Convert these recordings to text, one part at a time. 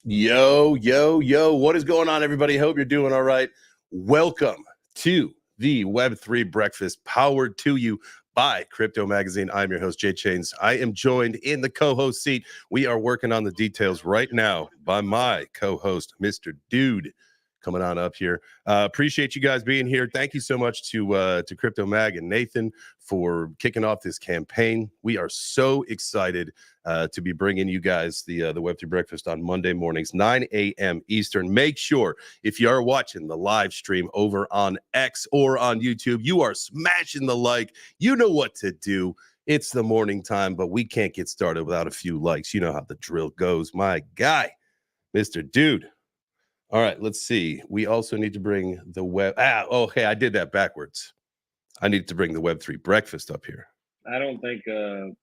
Yo, yo, yo, what is going on, everybody? Hope you're doing all right. Welcome to the Web3 Breakfast, powered to you by Crypto Magazine. I'm your host, JChains. I am joined in the co-host seat. We are working on the details right now by my co-host, Mr. Dude, coming on up here. Appreciate you guys being here. Thank you so much to Crypto Mag and Nathan for kicking off this campaign. We are so excited to be bringing you guys the Web3 Breakfast on Monday mornings, 9 a.m. Eastern. Make sure if you are watching the live stream over on X or on YouTube, you are smashing the like. You know what to do. It's the morning time, but we can't get started without a few likes. You know how the drill goes. My guy, Mr. Dude. All right, let's see. We also need to bring the web. Okay, I did that backwards. I need to bring the Web3 Breakfast up here. I don't think the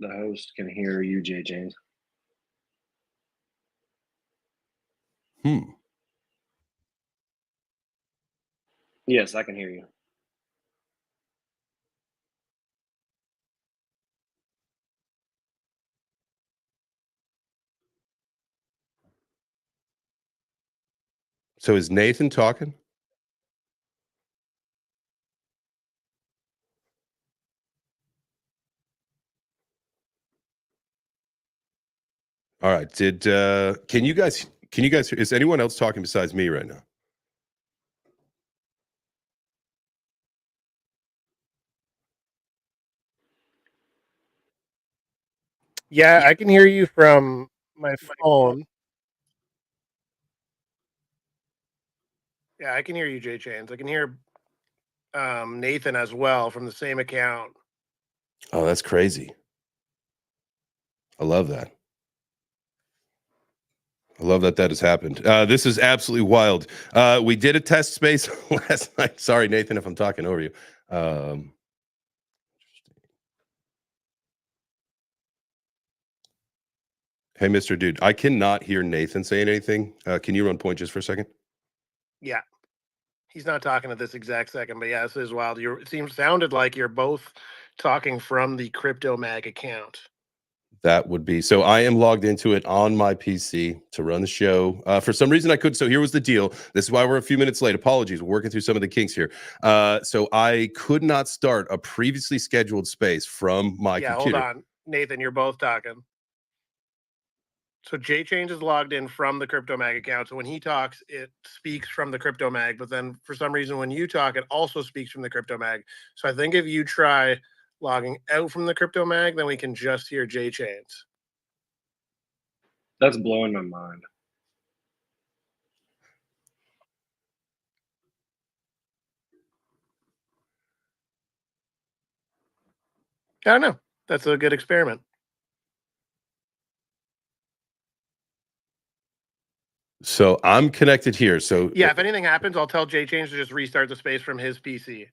host can hear you, JChains. Yes, I can hear you. So is Nathan talking? All right. Can you guys is anyone else talking besides me right now? Yeah, I can hear you from my phone. Yeah, I can hear you, JChains. I can hear Nathan as well from the same account. Oh, that's crazy. I love that. I love that has happened. This is absolutely wild. We did a test space last night. Sorry, Nathan, if I'm talking over you. Hey, Mr. Dude, I cannot hear Nathan saying anything. Can you run point just for a second? Yeah. He's not talking at this exact second, but yeah, this is wild. Sounded like you're both talking from the Crypto Mag account. That would be so. I am logged into it on my PC to run the show. For some reason, I could. So here was the deal. This is why we're a few minutes late. Apologies. We're working through some of the kinks here. So I could not start a previously scheduled space from my computer. Hold on, Nathan. You're both talking. So JChains is logged in from the Crypto Mag account. So when he talks, it speaks from the Crypto Mag. But then for some reason, when you talk, it also speaks from the Crypto Mag. So I think if you try logging out from the Crypto Mag, then we can just hear JChains. That's blowing my mind. I don't know. That's a good experiment. So I'm connected here. So yeah, if anything happens, I'll tell JChains to just restart the space from his PC.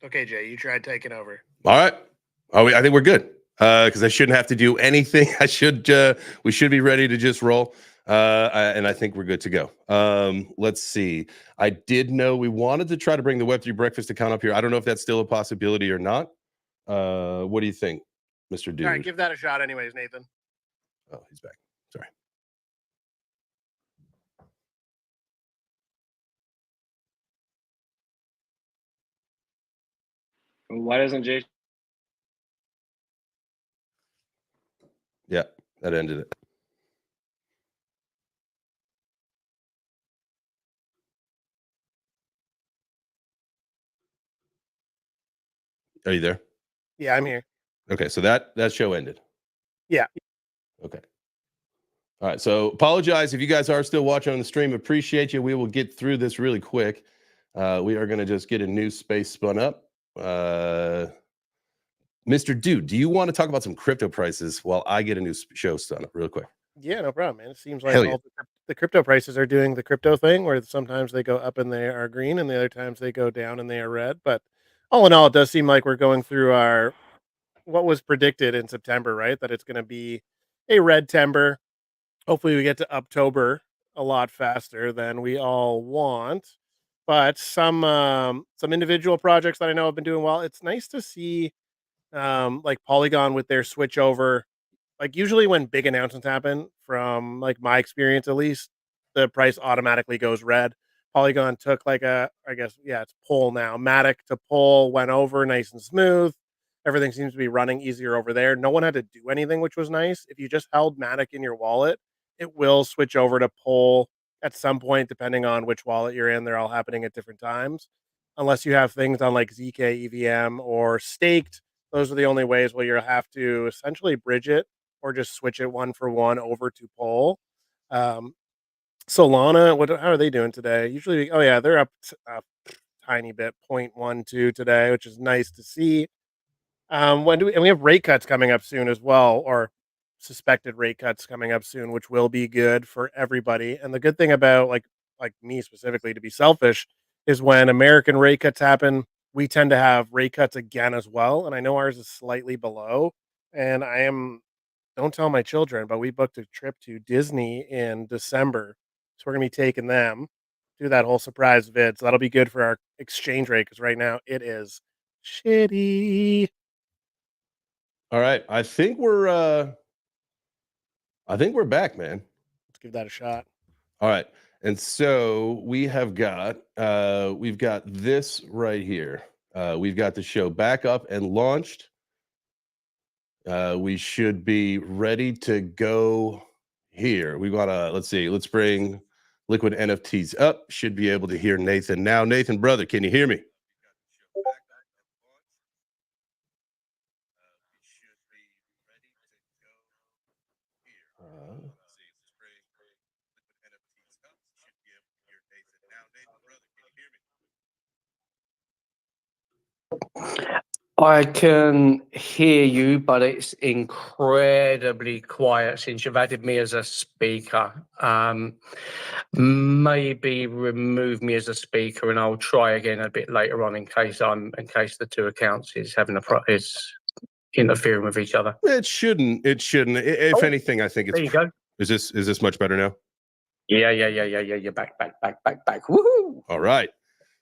Okay, Jay, you tried taking over. All right. I think we're good. Because I shouldn't have to do anything. We should be ready to just roll. And I think we're good to go. Let's see. I did know we wanted to try to bring the Web3 Breakfast account up here. I don't know if that's still a possibility or not. What do you think, Mr. Dude? All right, give that a shot anyways, Nathan. Oh, he's back. Sorry. Why doesn't Jay? Yeah, that ended it. Are you there? Yeah, I'm here. Okay, so that show ended. Yeah. Okay. All right. So apologize if you guys are still watching on the stream. Appreciate you. We will get through this really quick. We are going to just get a new space spun up. Mr. Dude, do you want to talk about some crypto prices while I get a new show spun up real quick? Yeah, no problem, man. It seems like all the crypto prices are doing the crypto thing where sometimes they go up and they are green and the other times they go down and they are red. But all in all, it does seem like we're going through our what was predicted in September, right? That it's going to be a red timber. Hopefully, we get to October a lot faster than we all want. But some individual projects that I know have been doing well. It's nice to see like Polygon with their switch over. Like usually when big announcements happen, from like my experience at least, the price automatically goes red. Polygon took like I guess, yeah, it's pull now. Matic to pull went over nice and smooth. Everything seems to be running easier over there. No one had to do anything, which was nice. If you just held Matic in your wallet, it will switch over to pull at some point, depending on which wallet you're in. They're all happening at different times. Unless you have things on like ZK, EVM, or staked, those are the only ways where you'll have to essentially bridge it or just switch it one for one over to poll. Um, Solana, how are they doing today? Usually, oh yeah, they're up a tiny bit, 0.12 today, which is nice to see. And we have rate cuts coming up soon as well, or suspected rate cuts coming up soon, which will be good for everybody. And the good thing about like me specifically, to be selfish, is when American rate cuts happen, we tend to have rate cuts again as well. And I know ours is slightly below. And don't tell my children, but we booked a trip to Disney in December. So we're gonna be taking them, do that whole surprise vid. So that'll be good for our exchange rate because right now it is shitty. All right. I think we're back, man. Let's give that a shot. All right. And so we've got this right here. We've got the show back up and launched. We should be ready to go here. We got let's bring Liquid NFTs up. Should be able to hear Nathan now. Nathan, brother, can you hear me? I can hear you, but it's incredibly quiet since you've added me as a speaker. Maybe remove me as a speaker, and I'll try again a bit later on in case the two accounts is is interfering with each other. It shouldn't. If anything, I think it's. There you go. Is this much better now? Yeah. You're back. Woohoo! All right.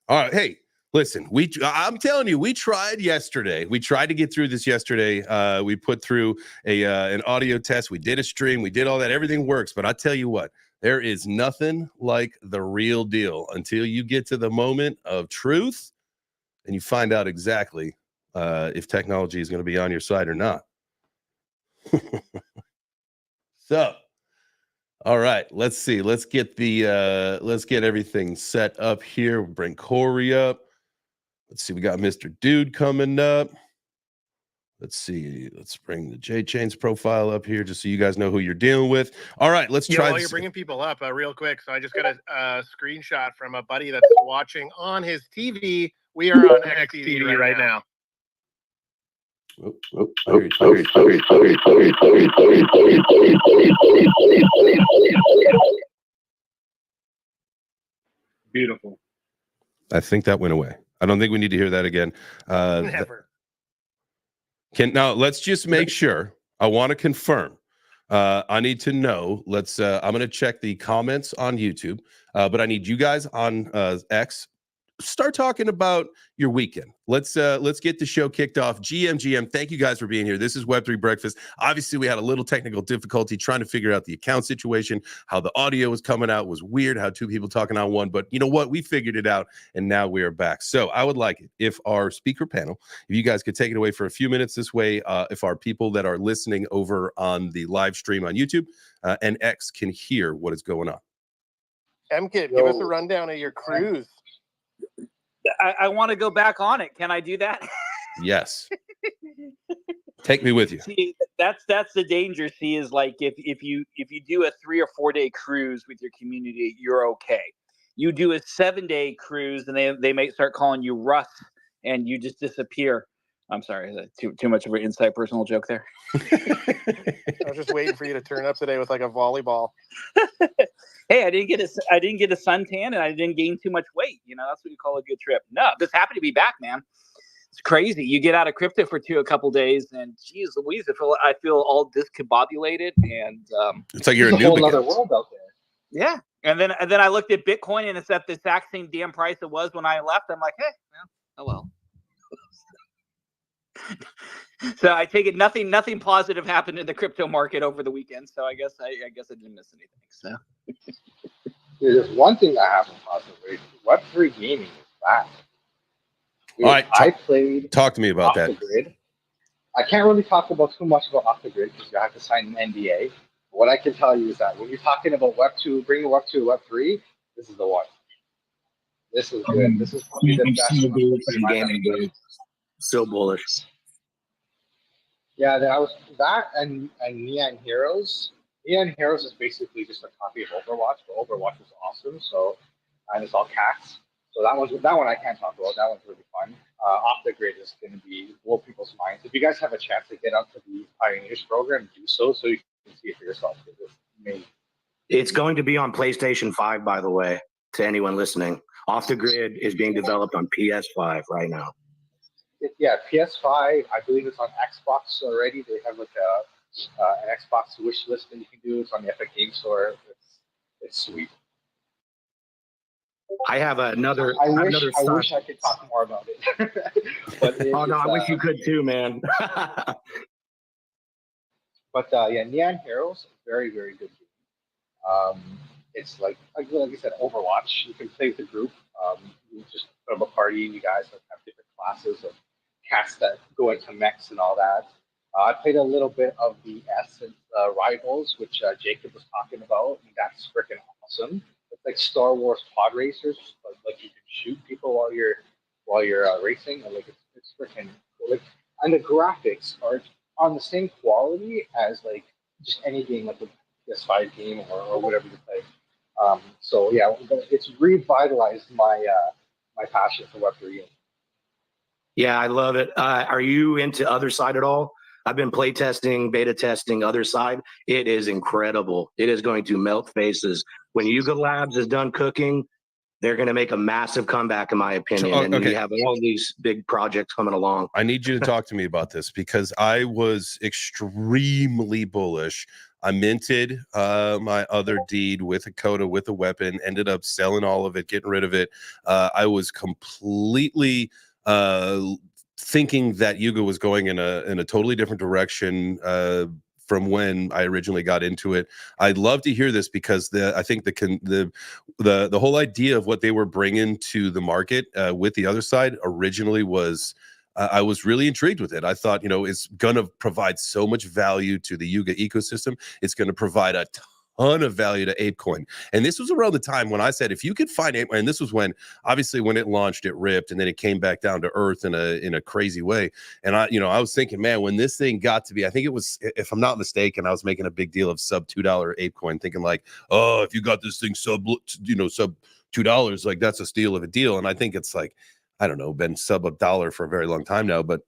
Hey, listen, I'm telling you, we tried yesterday. We tried to get through this yesterday. We put through an audio test. We did a stream. We did all that. Everything works. But I tell you what, there is nothing like the real deal until you get to the moment of truth and you find out exactly if technology is going to be on your side or not. So, all right, let's see. Let's get everything set up here. We'll bring Corey up. Let's see. We got Mr. Dude coming up. Let's see. Let's bring the JChains profile up here just so you guys know who you're dealing with. All right, let's try. While you're bringing people up, real quick. So I just got a screenshot from a buddy that's watching on his TV. We are on XTV right now. Beautiful. I think that went away. I don't think we need to hear that again. Never. Now let's just make sure. I want to confirm. I need to know. I'm going to check the comments on YouTube, but I need you guys on X. Start talking about your weekend. Let's get the show kicked off. GM, thank you guys for being here. This is Web3 Breakfast. Obviously, we had a little technical difficulty trying to figure out the account situation, how the audio was coming out was weird, how two people talking on one, but you know what? We figured it out, and now we are back. So I would like it if our speaker panel, if you guys could take it away for a few minutes this way, if our people that are listening over on the live stream on YouTube and X can hear what is going on. MKit, give us a rundown of your cruise. I want to go back on it. Can I do that? Yes. Take me with you. See, that's the danger. See, is like if you do a 3 or 4 day cruise with your community, you're okay. You do a 7-day cruise, and they might start calling you Russ, and you just disappear. I'm sorry, is that too much of an inside personal joke there? I was just waiting for you to turn up today with like a volleyball. Hey, I didn't get a suntan, and I didn't gain too much weight. You know, that's what you call a good trip. No, just happy to be back, man. It's crazy. You get out of crypto for a couple days, and geez Louise, I feel all discombobulated, and It's like you're a There's a whole noob other again. world out there. yeah. And then I looked at Bitcoin, and it's at the exact same damn price it was when I left. I'm like, hey, oh well. So I take it nothing positive happened in the crypto market over the weekend. So I guess I didn't miss anything. So There's one thing that happened positively. Web3 gaming is back. Dude, All right, I played Talk to me about off that. the grid. I can't really talk about too much about off the grid because you have to sign an NDA. What I can tell you is that when you're talking about Web 2, bringing Web 2 to Web 3, this is the one. This is good. This is probably the best in gaming, dude. So bullish. Yeah, that was that and Neon Heroes. Neon Heroes is basically just a copy of Overwatch, but Overwatch is awesome. So, and it's all cats. So that one I can't talk about. That one's really fun. Off the grid is going to be blow people's minds. If you guys have a chance to get up to the Pioneers program, do so you can see it for yourself. It's amazing. It's going to be on PlayStation 5, by the way, to anyone listening. Off the Grid is being developed on PS5 right now. Yeah, PS5. I believe it's on Xbox already. They have like an Xbox wish list that you can do. It's on the Epic Game Store. It's sweet. I have another. I wish I could talk more about it. But oh no, I wish you could too, man. But yeah, Neon Heroes, very very good game. It's like I said, Overwatch. You can play with the group. You just put up a party, and you guys have different classes of cats that go into mechs and all that. I played a little bit of the Essence Rivals, which Jacob was talking about, and that's freaking awesome. It's like Star Wars pod racers, but like you can shoot people while you're racing, and like it's freaking cool. Like, and the graphics are on the same quality as like just any game, like a PS5 game or whatever you play. So yeah, it's revitalized my my passion for Web3. Yeah, I love it. Are you into Other Side at all? I've been play testing, beta testing Other Side. It is incredible. It is going to melt faces. When Yuga Labs is done cooking, they're going to make a massive comeback, in my opinion. So, and okay. we have all these big projects coming along. I need you to talk to me about this because I was extremely bullish. I minted my other deed with a coda, with a weapon, ended up selling all of it, getting rid of it. I was completely thinking that Yuga was going in a totally different direction from when I originally got into it. I'd love to hear this because I think the whole idea of what they were bringing to the market with the Other Side originally was I was really intrigued with it. I thought, it's going to provide so much value to the Yuga ecosystem. It's going to provide a ton of value to ApeCoin. And this was around the time when I said, if you could find ApeCoin, and this was when, obviously, when it launched, it ripped, and then it came back down to earth in a crazy way. And I was thinking, man, when this thing got to be, I think it was, if I'm not mistaken, I was making a big deal of sub $2 ApeCoin, thinking like, oh, if you got this thing sub $2, like that's a steal of a deal. And I think it's like, I don't know, been sub $1 for a very long time now, but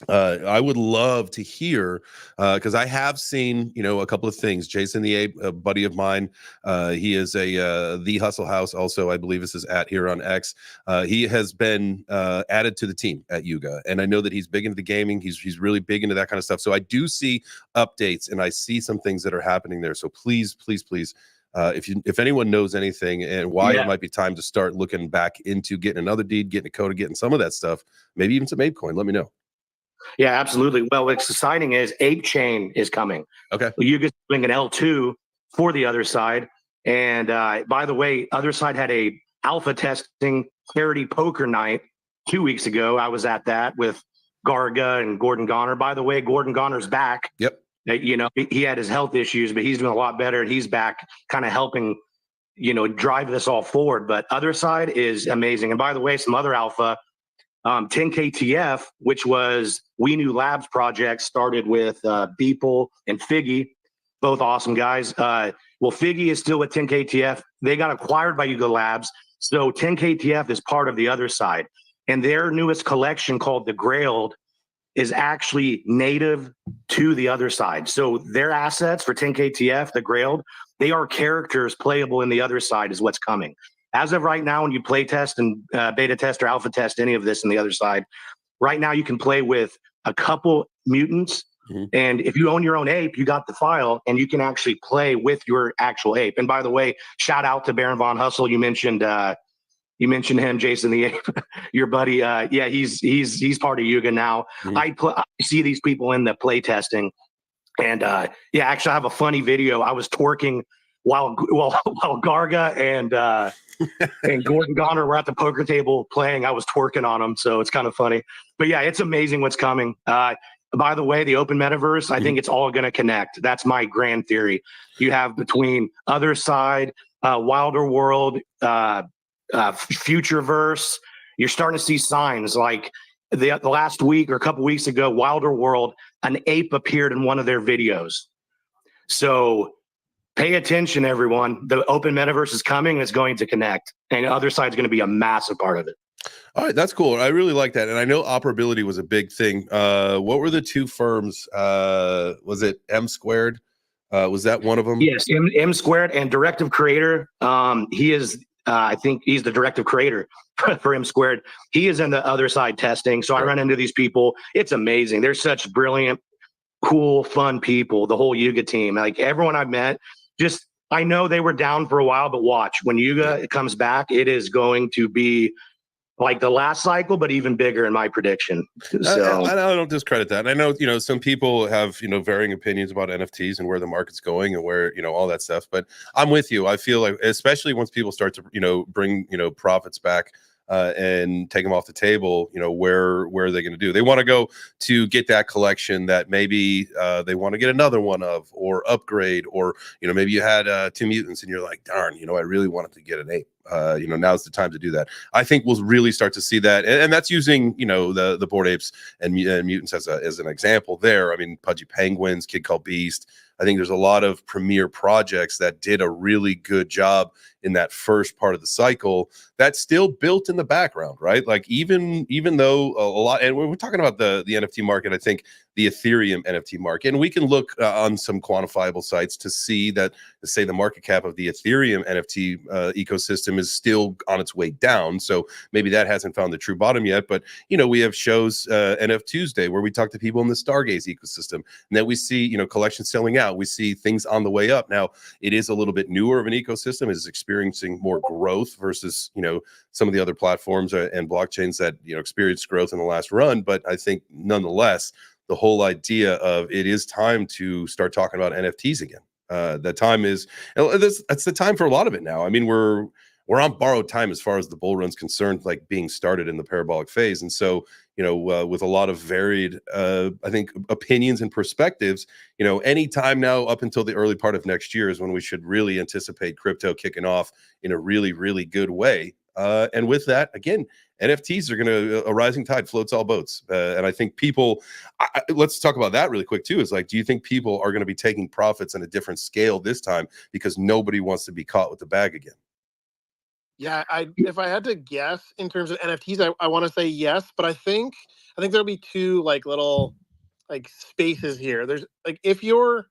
I would love to hear because I have seen a couple of things. Jason the Ape, a buddy of mine, he is the Hustle House, also I believe this is at here on X. He has been added to the team at Yuga, and I know that he's big into the gaming. He's really big into that kind of stuff. So I do see updates and I see some things that are happening there. So please, if anyone knows anything and why it might be time to start looking back into getting another deed, getting a coda, getting some of that stuff, maybe even some ApeCoin, let me know. Yeah, absolutely. Well, what's exciting is ApeChain is coming. Okay. You get doing an L2 for the Other Side. And by the way, Other Side had a alpha testing charity poker night 2 weeks ago. I was at that with Garga and Gordon Goner. By the way, Gordon Goner's back. Yep. He had his health issues, but he's doing a lot better. And he's back kind of helping, drive this all forward. But Other Side is amazing. And by the way, some other alpha, 10KTF, which was We New Labs project, started with Beeple and Figgy, both awesome guys. Well, Figgy is still with 10KTF. They got acquired by Yuga Labs. So 10KTF is part of the Other Side. And their newest collection called The Grailed is actually native to the Other Side. So their assets for 10KTF, The Grailed, they are characters playable in the Other Side is what's coming. As of right now, when you play test and beta test or alpha test any of this in the Other Side, Right now, you can play with a couple mutants. And if you own your own ape, you got the file and you can actually play with your actual ape. And by the way, shout out to Baron Von Hustle. You mentioned him, Jason the Ape, your buddy. Yeah, he's part of Yuga now. I see these people in the play testing, and yeah, actually, I have a funny video. I was twerking while Garga and Gordon Goner were at the poker table playing. I was twerking on them, so it's kind of funny. But yeah, it's amazing what's coming. By the way, the open metaverse, I think it's all going to connect. That's my grand theory. You have between Other Side, Wilder World, Futureverse. You're starting to see signs like the last week or a couple weeks ago, Wilder World, an ape appeared in one of their videos. So pay attention, everyone. The open metaverse is coming. It's going to connect, and the Other Side is going to be a massive part of it. All right, that's cool. I really like that. And I know operability was a big thing. What were the two firms? Was it M Squared? Was that one of them? Yes, M Squared and Directive Creator. He is, I think he's the Directive Creator for M Squared. He is in the Other Side testing. So I run into these people. It's amazing. They're such brilliant, cool, fun people. The whole Yuga team, like everyone I've met, just I know they were down for a while, but watch when Yuga comes back, it is going to be like the last cycle, but even bigger in my prediction. So I don't discredit that. And I know, some people have, varying opinions about NFTs and where the market's going and where, all that stuff. But I'm with you. I feel like, especially once people start to, bring, profits back and take them off the table, where are they going to do? They want to go to get that collection that maybe they want to get another one of or upgrade, or, maybe you had 2 mutants and you're like, darn, I really wanted to get an ape. Now's the time to do that. I think we'll really start to see that, and that's using the Bored Apes and mutants as an example there. I mean, Pudgy Penguins, Kid Called Beast. I think there's a lot of premier projects that did a really good job in that first part of the cycle that's still built in the background, right? Like even though a lot, and we're talking about the NFT market, I think the Ethereum NFT market, and we can look on some quantifiable sites to see that, say, the market cap of the Ethereum NFT ecosystem is still on its way down. So maybe that hasn't found the true bottom yet. But we have shows NF Tuesday where we talk to people in the Stargaze ecosystem, and then we see collections selling out. We see things on the way up. Now it is a little bit newer of an ecosystem. It is experiencing more growth versus some of the other platforms and blockchains that experienced growth in the last run. But I think nonetheless, the whole idea of it is time to start talking about NFTs again. The time is, that's the time for a lot of it now. I mean, we're on borrowed time as far as the bull run's concerned, like being started in the parabolic phase. And so, with a lot of varied, I think, opinions and perspectives, any time now up until the early part of next year is when we should really anticipate crypto kicking off in a really, really good way. And with that, again, NFTs are going to, a rising tide floats all boats. And I think people, let's talk about that really quick too, is like, do you think people are going to be taking profits on a different scale this time because nobody wants to be caught with the bag again? Yeah, if I had to guess in terms of NFTs, I want to say yes, but I think there'll be two little spaces here. There's if you're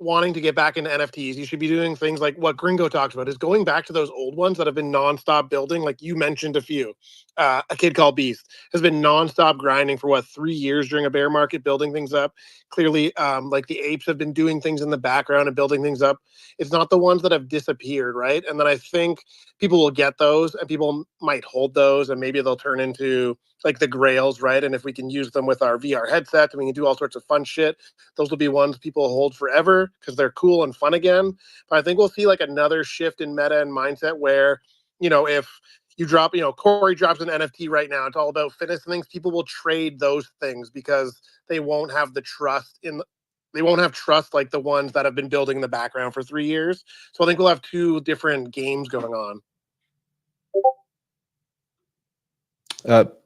wanting to get back into NFTs, you should be doing things like what Gringo talked about, is going back to those old ones that have been nonstop building. Like you mentioned a few, A Kid Called Beast has been nonstop grinding for 3 years during a bear market, building things up. Clearly, the apes have been doing things in the background and building things up. It's not the ones that have disappeared, right? And then I think people will get those and people might hold those and maybe they'll turn into the grails, right? And if we can use them with our VR headsets and we can do all sorts of fun shit, those will be ones people hold forever because they're cool and fun again. But I think we'll see another shift in meta and mindset where, if you drop, Corey drops an NFT right now, it's all about fitness and things. People will trade those things because they won't have the trust they won't have trust like the ones that have been building in the background for 3 years. So I think we'll have two different games going on.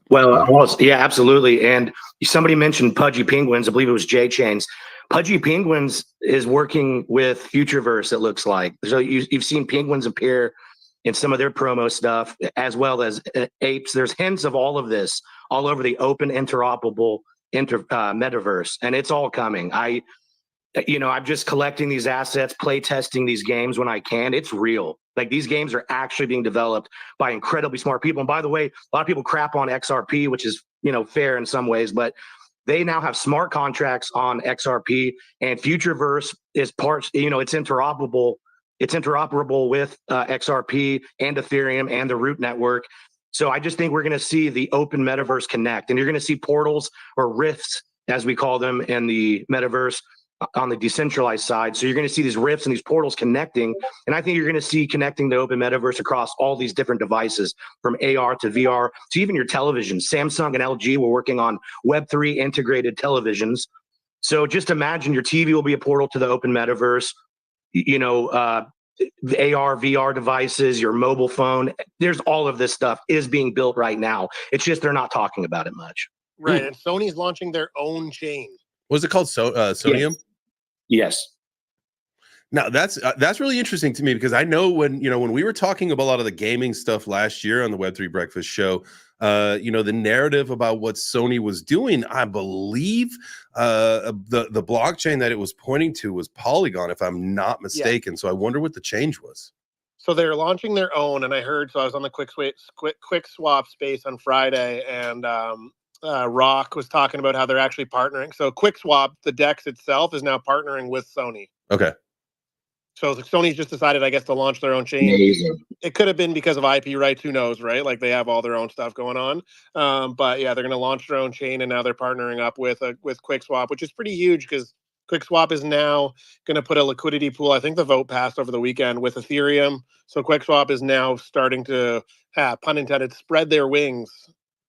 Well, yeah, absolutely. And somebody mentioned Pudgy Penguins. I believe it was JChains. Pudgy Penguins is working with Futureverse, it looks like. So you've seen penguins appear in some of their promo stuff, as well as apes. There's hints of all of this all over the open interoperable metaverse, and it's all coming. I'm just collecting these assets, play testing these games when I can. It's real. These games are actually being developed by incredibly smart people. And by the way, a lot of people crap on XRP, which is fair in some ways, but they now have smart contracts on XRP, and Futureverse is parts, it's interoperable. It's interoperable with XRP and Ethereum and the Root network. So I just think we're going to see the open metaverse connect, and you're going to see portals or rifts, as we call them in the metaverse, on the decentralized side. So you're going to see these rifts and these portals connecting. And I think you're going to see connecting the open metaverse across all these different devices, from AR to VR to even your television. Samsung and LG were working on Web3 integrated televisions. So just imagine your TV will be a portal to the open metaverse, the AR, VR devices, your mobile phone. There's all of this stuff is being built right now. It's just they're not talking about it much. Right. And Sony's launching their own chain. What's it called? Sonium? Yes. Now that's really interesting to me, because I know when we were talking about a lot of the gaming stuff last year on the Web3 Breakfast show, the narrative about what Sony was doing, I believe the blockchain that it was pointing to was Polygon, if I'm not mistaken. Yeah. So I wonder what the change was. So they're launching their own, and I was on the quick swap space on Friday, and Rock was talking about how they're actually partnering. So QuickSwap, the DEX itself, is now partnering with Sony. Okay. So Sony's just decided, I guess, to launch their own chain. Amazing. It could have been because of IP rights. Who knows, right? Like, they have all their own stuff going on. But yeah, they're going to launch their own chain, and now they're partnering up with QuickSwap, which is pretty huge, because QuickSwap is now going to put a liquidity pool. I think the vote passed over the weekend with Ethereum. So QuickSwap is now starting to, pun intended, spread their wings,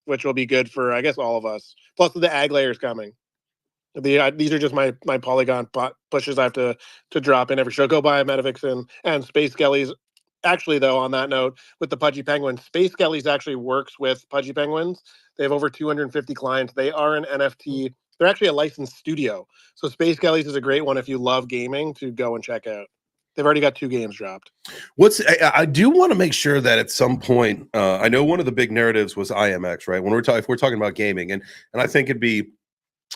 which will be good for, I guess, all of us. Plus the ag layers coming. These are just my Polygon pushes I have to drop in every show. Go buy Metafix and Space Skellies. Actually, though, on that note, with the Pudgy Penguins, Space Skellies actually works with Pudgy Penguins. They have over 250 clients. They are an NFT. They're actually a licensed studio. So Space Skellies is a great one if you love gaming to go and check out. They've already got 2 games dropped. I do want to make sure that at some point, I know one of the big narratives was IMX, right? When if we're talking about gaming, and I think it'd be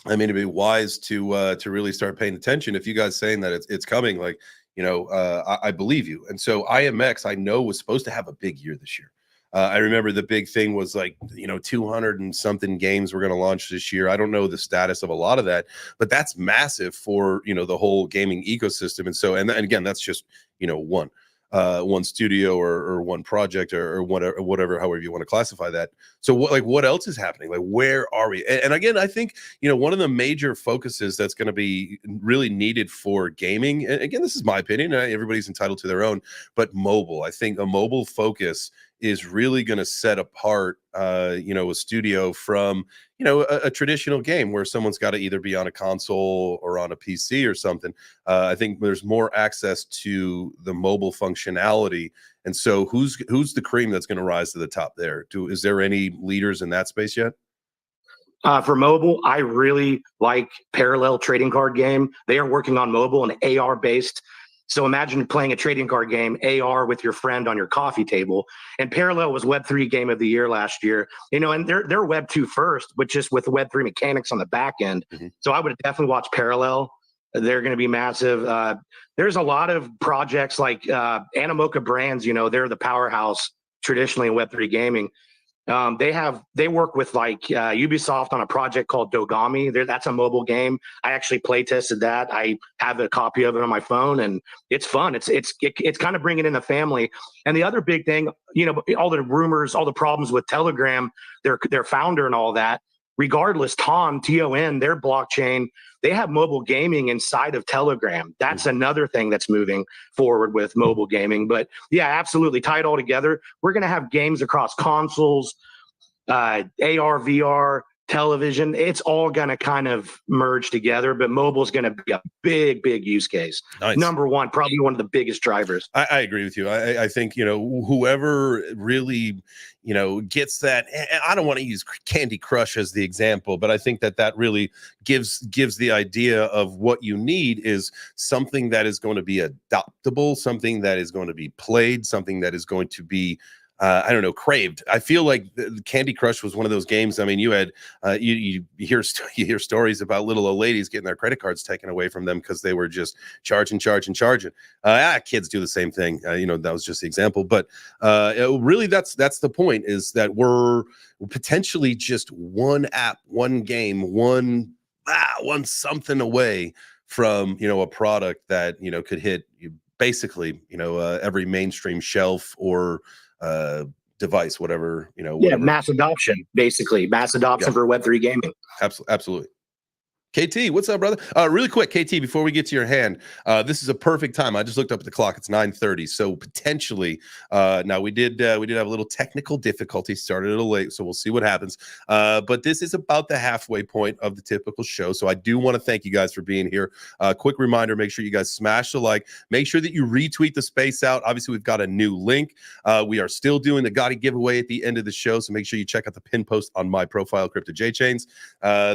wise to really start paying attention. If you guys saying that it's coming, like, I believe you. And so IMX, I know, was supposed to have a big year this year. I remember the big thing was 200 and something games were going to launch this year. I don't know the status of a lot of that, but that's massive for, the whole gaming ecosystem. And so, and again, that's just, one studio or one project or whatever, however you want to classify that. So what else is happening? Like, where are we? And again, I think, one of the major focuses that's going to be really needed for gaming, and again, this is my opinion, everybody's entitled to their own, but mobile. I think a mobile focus is really going to set apart, a studio from, a traditional game where someone's got to either be on a console or on a PC or something. I think there's more access to the mobile functionality. And so who's the cream that's going to rise to the top there? Is there any leaders in that space yet? For mobile, I really like Parallel Trading Card Game. They are working on mobile and AR based. So imagine playing a trading card game, AR, with your friend on your coffee table. And Parallel was Web3 Game of the Year last year. And they're Web2 first, but just with Web3 mechanics on the back end. Mm-hmm. So I would definitely watch Parallel. They're going to be massive. There's a lot of projects like Animoca Brands. They're the powerhouse traditionally in Web3 gaming. They work with Ubisoft on a project called Dogami. That's a mobile game. I actually play tested that. I have a copy of it on my phone, and it's fun. It's kind of bringing in the family. And the other big thing, all the rumors, all the problems with Telegram, their founder and all that. Regardless, TON, their blockchain, they have mobile gaming inside of Telegram. That's another thing that's moving forward with mobile gaming. But yeah, absolutely, tie it all together. We're going to have games across consoles, AR, VR, television. It's all going to kind of merge together, but mobile is going to be a big use case. Nice. Number one, probably one of the biggest drivers. I agree with you. I think, whoever really, gets that, I don't want to use Candy Crush as the example, but I think that really gives the idea of what you need is something that is going to be adoptable, something that is going to be played, something that is going to be I don't know, craved. I feel like Candy Crush was one of those games. I mean, you had you hear stories about little old ladies getting their credit cards taken away from them because they were just charging. Kids do the same thing. That was just the example, but really, that's the point. Is that we're potentially just one app, one game, one something away from a product that could hit basically every mainstream shelf or device, whatever. Mass adoption, basically mass adoption for Web3 gaming. Absolutely. KT, what's up, brother? Really quick, KT, before we get to your hand, this is a perfect time. I just looked up at the clock. It's 9:30. So potentially, now we did have a little technical difficulty, started a little late, so we'll see what happens. But this is about the halfway point of the typical show. So I do want to thank you guys for being here. Quick reminder, make sure you guys smash the like. Make sure that you retweet the space out. Obviously, we've got a new link. We are still doing the Gotti giveaway at the end of the show. So make sure you check out the pin post on my profile, Crypto JChains.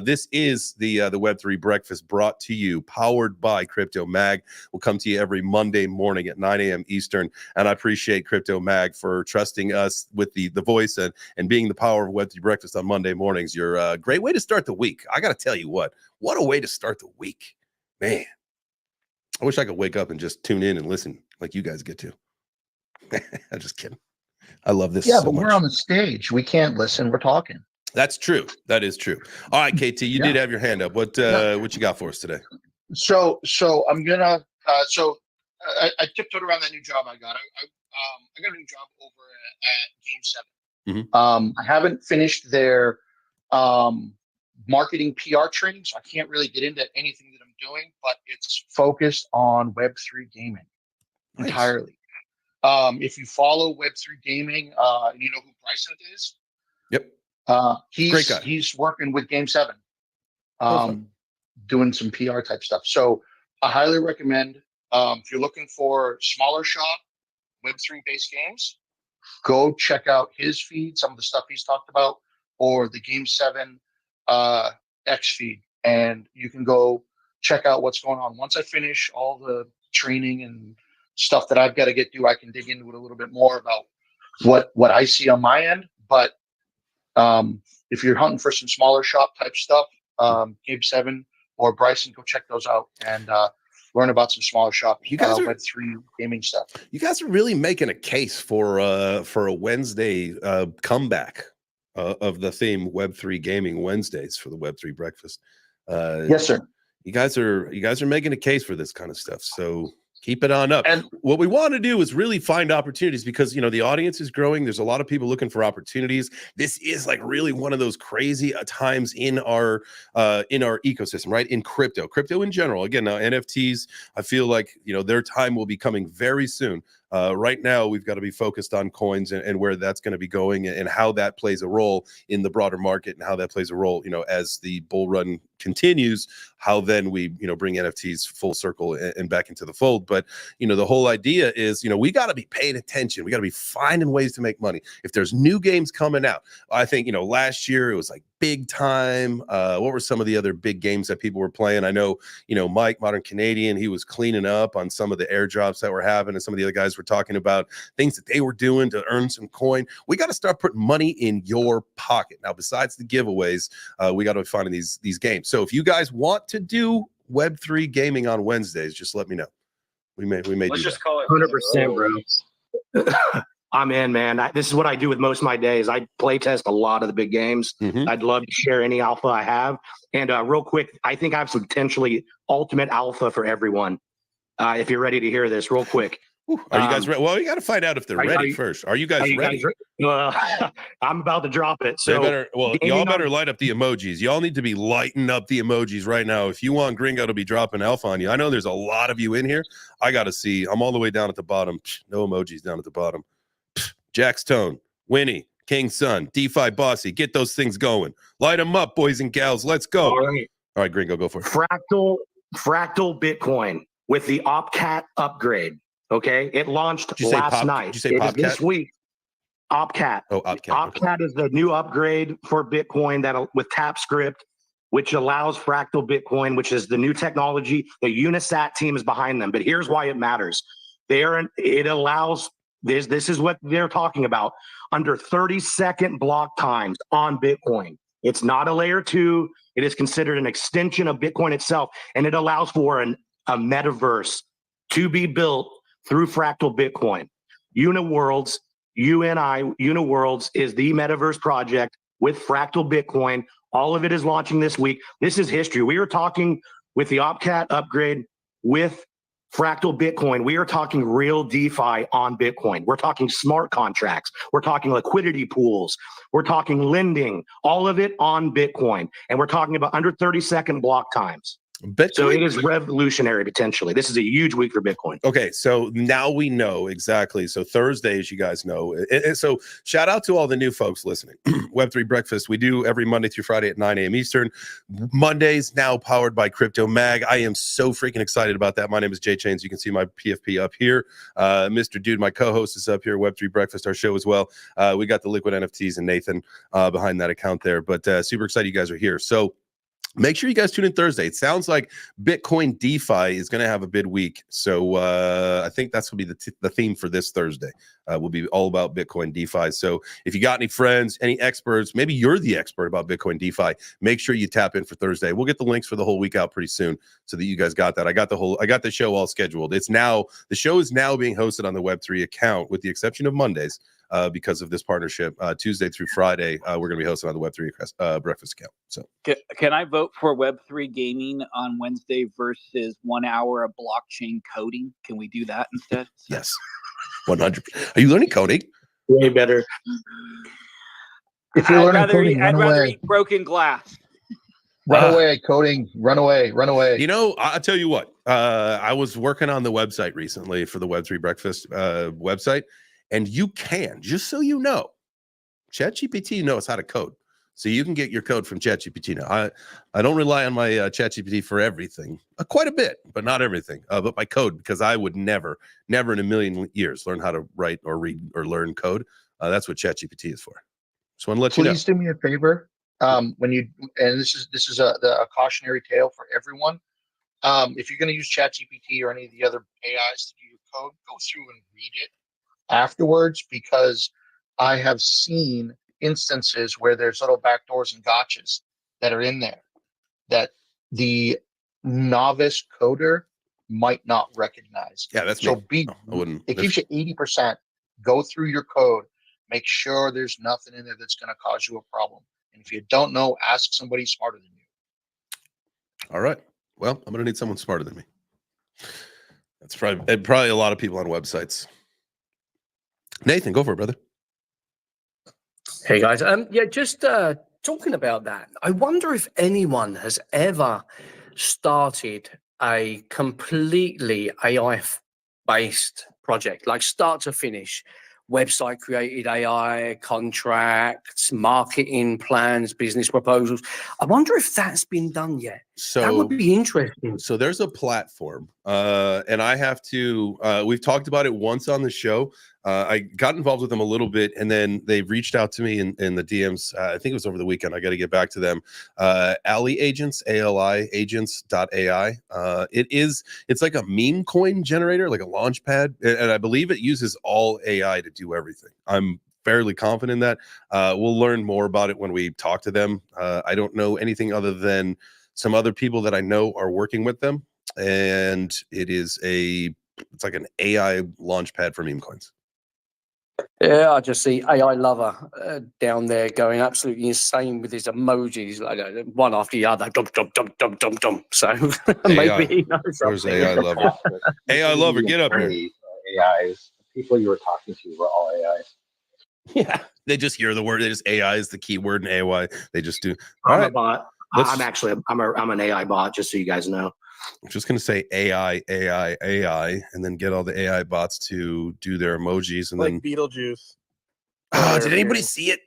This is the Web3 Breakfast, brought to you, powered by Crypto Mag. We'll come to you every Monday morning at 9 a.m. Eastern. And I appreciate Crypto Mag for trusting us with the voice and being the power of Web3 Breakfast on Monday mornings. You're a great way to start the week. I got to tell you what a way to start the week. Man, I wish I could wake up and just tune in and listen like you guys get to. I'm just kidding. I love this. Yeah, so but much. We're on the stage. We can't listen. We're talking. That's true. That is true. All right, KT, you did have your hand up. What you got for us today? So I'm gonna. I tiptoed around that new job I got. I got a new job over at Game 7. Mm-hmm. I haven't finished their marketing PR training, so I can't really get into anything that I'm doing. But it's focused on Web3 gaming entirely. If you follow Web3 gaming, and you know who Bryson is. Yep. He's working with Game 7, doing some PR type stuff. So I highly recommend, if you're looking for smaller shop Web3 based games, go check out his feed, some of the stuff he's talked about, or the Game 7 X feed, and you can go check out what's going on. Once I finish all the training and stuff that I've got to get through, I can dig into it a little bit more about what I see on my end. But if you're hunting for some smaller shop type stuff, Game 7 or Bryson, go check those out and learn about some smaller shop Web3 gaming stuff. You guys are really making a case for a Wednesday comeback of the theme Web3 Gaming Wednesdays for the Web3 Breakfast. Yes, sir. You guys are making a case for this kind of stuff. So keep it on up. And what we want to do is really find opportunities because, the audience is growing. There's a lot of people looking for opportunities. This is like really one of those crazy times in our ecosystem, right? In crypto in general. Again, now NFTs, I feel like, their time will be coming very soon. Right now, we've got to be focused on coins and where that's going to be going and how that plays a role in the broader market and how that plays a role, as the bull run continues, how then we, bring NFTs full circle and back into the fold. But, the whole idea is, we got to be paying attention. We got to be finding ways to make money. If there's new games coming out, I think, last year it was like big time. What were some of the other big games that people were playing? I know, Mike, Modern Canadian, he was cleaning up on some of the airdrops that we're having, and some of the other guys were talking about things that they were doing to earn some coin. We got to start putting money in your pocket. Now, besides the giveaways, we got to be finding these games. So if you guys want to do Web3 gaming on Wednesdays, just let me know. We may Let's just call it 100%, bro. I'm in, man. This is what I do with most of my days. I play test a lot of the big games. Mm-hmm. I'd love to share any alpha I have. And real quick, I think I have some potentially ultimate alpha for everyone. If you're ready to hear this, real quick. Are you guys ready? Well, you got to find out if they're ready first. Are you guys ready? I'm about to drop it. So y'all better light up the emojis. Y'all need to be lighting up the emojis right now. If you want Gringo to be dropping alpha on you, I know there's a lot of you in here. I got to see. I'm all the way down at the bottom. No emojis down at the bottom. Jack's Tone, Winnie, King Sun, DeFi Bossy, get those things going. Light them up, boys and gals. Let's go. All right, Gringo, go for it. Fractal Bitcoin with the OpCat upgrade. Okay, it launched last night. Did you say PopCat? This week. OpCat. Oh, OpCat. OpCat is the new upgrade for Bitcoin that with TapScript, which allows Fractal Bitcoin, which is the new technology. The Unisat team is behind them. But here's why it matters. It allows This is what they're talking about. Under 30-second block times on Bitcoin. It's not a layer 2. It is considered an extension of Bitcoin itself, and it allows for a metaverse to be built through Fractal Bitcoin. Uniworlds, Uniworlds is the metaverse project with Fractal Bitcoin. All of it is launching this week. This is history. We are talking with the OpCat upgrade with Fractal Bitcoin. We are talking real DeFi on Bitcoin. We're talking smart contracts. We're talking liquidity pools. We're talking lending, all of it on Bitcoin. And we're talking about under 30-second block times. Bitcoin. So it is revolutionary potentially. This is a huge week for Bitcoin. Okay, so now we know exactly. So Thursday, as you guys know, and so shout out to all the new folks listening. Web3 Breakfast, we do every Monday through Friday at 9 a.m. Eastern. Mondays now powered by Crypto Mag. I am so freaking excited about that. My name is JChains. You can see my PFP up here. Mr. Dude, my co-host, is up here. Web3 Breakfast, our show as well. We got the Liquid NFTs and Nathan behind that account there. But super excited you guys are here. So make sure you guys tune in Thursday. It sounds like Bitcoin DeFi is going to have a big week. So I think that's going to be the theme for this Thursday. Will be all about Bitcoin DeFi. So if you got any friends, any experts, maybe you're the expert about Bitcoin DeFi, make sure you tap in for Thursday. We'll get the links for the whole week out pretty soon so that you guys got that. I got the show all scheduled. The show is now being hosted on the Web3 account with the exception of Mondays. Because of this partnership, Tuesday through Friday, we're going to be hosting on the Web3 Breakfast account. So, can I vote for Web3 gaming on Wednesday versus 1 hour of blockchain coding? Can we do that instead? Yes, 100. Are you learning coding? Way better. If you're learning coding, I'd run rather away. eat broken glass. Run away, coding. Run away. Run away. You know, I'll tell you what. I was working on the website recently for the Web3 Breakfast website. And you can, just so you know, ChatGPT knows how to code. So you can get your code from ChatGPT now. I don't rely on my ChatGPT for everything. Quite a bit, but not everything. But my code, because I would never in a million years learn how to write or read or learn code. That's what ChatGPT is for. Just want to let you know. Please do me a favor. This is a cautionary tale for everyone. If you're going to use ChatGPT or any of the other AIs to do your code, go through and read it afterwards, because I have seen instances where there's little backdoors and gotchas that are in there that the novice coder might not recognize. Yeah, that's so me. I wouldn't. It gives you 80%. Go through your code, make sure there's nothing in there that's going to cause you a problem. And if you don't know, ask somebody smarter than you. All right. Well, I'm going to need someone smarter than me. That's probably a lot of people on websites. Nathan, go for it, brother. Hey guys, just talking about that. I wonder if anyone has ever started a completely AI-based project, like start to finish, website created AI, contracts, marketing plans, business proposals. I wonder if that's been done yet. So that would be interesting. So there's a platform, and I have to. We've talked about it once on the show. I got involved with them a little bit, and then they reached out to me in the DMs. I think it was over the weekend. I got to get back to them. Ali Agents, ALI Agents.ai. It's like a meme coin generator, like a launch pad, and I believe it uses all AI to do everything. I'm fairly confident in that. We'll learn more about it when we talk to them. I don't know anything other than some other people that I know are working with them, and it's like an AI launch pad for meme coins. Yeah, I just see AI lover down there going absolutely insane with his emojis, like one after the other. Dum, dum, dum, dum, dum, dum. So maybe he knows Where's something. AI lover? AI lover, get up here. AIs. The people you were talking to were all AIs. Yeah, they just hear the word. They just AI is the keyword in AY. They just do. I'm a bot. I'm an AI bot, just so you guys know. I'm just going to say AI, and then get all the AI bots to do their emojis. And like then Beetlejuice. Did anybody see it?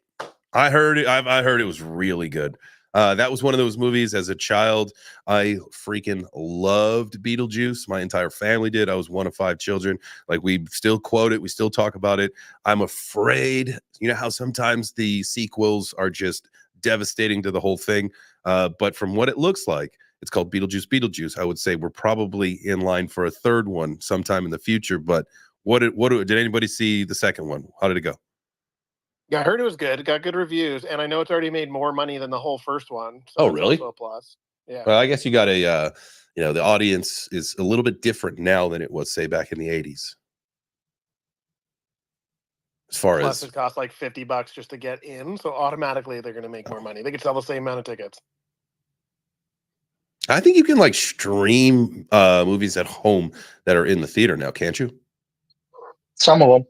I heard it. I heard it was really good. That was one of those movies as a child. I freaking loved Beetlejuice. My entire family did. I was one of 5 children. Like, we still quote it. We still talk about it. I'm afraid, you know how sometimes the sequels are just devastating to the whole thing. But from what it looks like, it's called Beetlejuice. I would say we're probably in line for a third one sometime in the future, but Did anybody see the second one? How did it go? Yeah, I heard it was good. It got good reviews, and I know it's already made more money than the whole first one. So Oh, that's really? also a plus. Yeah. Well, I guess you got a, the audience is a little bit different now than it was, say, back in the 80s. As far Plus, as it costs like $50 just to get in, so automatically they're going to make more money. They could sell the same amount of tickets. I think you can like stream movies at home that are in the theater now, can't you? Some of them.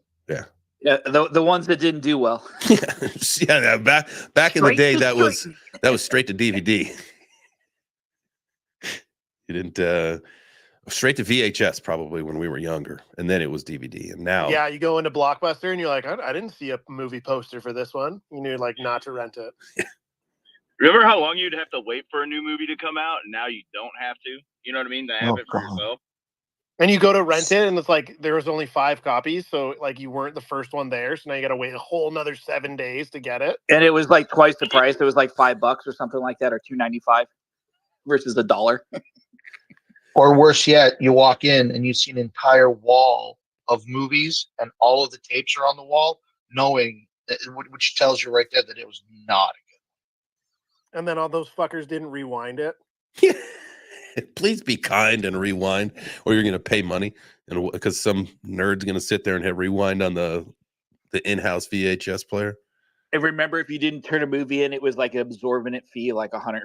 Yeah, the ones that didn't do well. Yeah. Back in the day, that was straight to DVD. You didn't straight to VHS probably when we were younger, and then it was DVD. And now, Yeah, you go into Blockbuster and you're like, I didn't see a movie poster for this one. You knew like not to rent it. Remember how long you'd have to wait for a new movie to come out, and now you don't have to? You know what I mean? To have it for yourself. And you go to rent it, and it's like there was only 5 copies, so like you weren't the first one there, so now you got to wait a whole another 7 days to get it. And it was like twice the price. It was like $5 or something like that, or $2.95 versus $1. Or worse yet, you walk in and you see an entire wall of movies, and all of the tapes are on the wall, knowing that, which tells you right there that it was not a good. And then all those fuckers didn't rewind it. please be kind and rewind, or you're going to pay money, and because some nerd's going to sit there and hit rewind on the in-house VHS player. And remember, if you didn't turn a movie in, it was like an absorbent fee, like $150.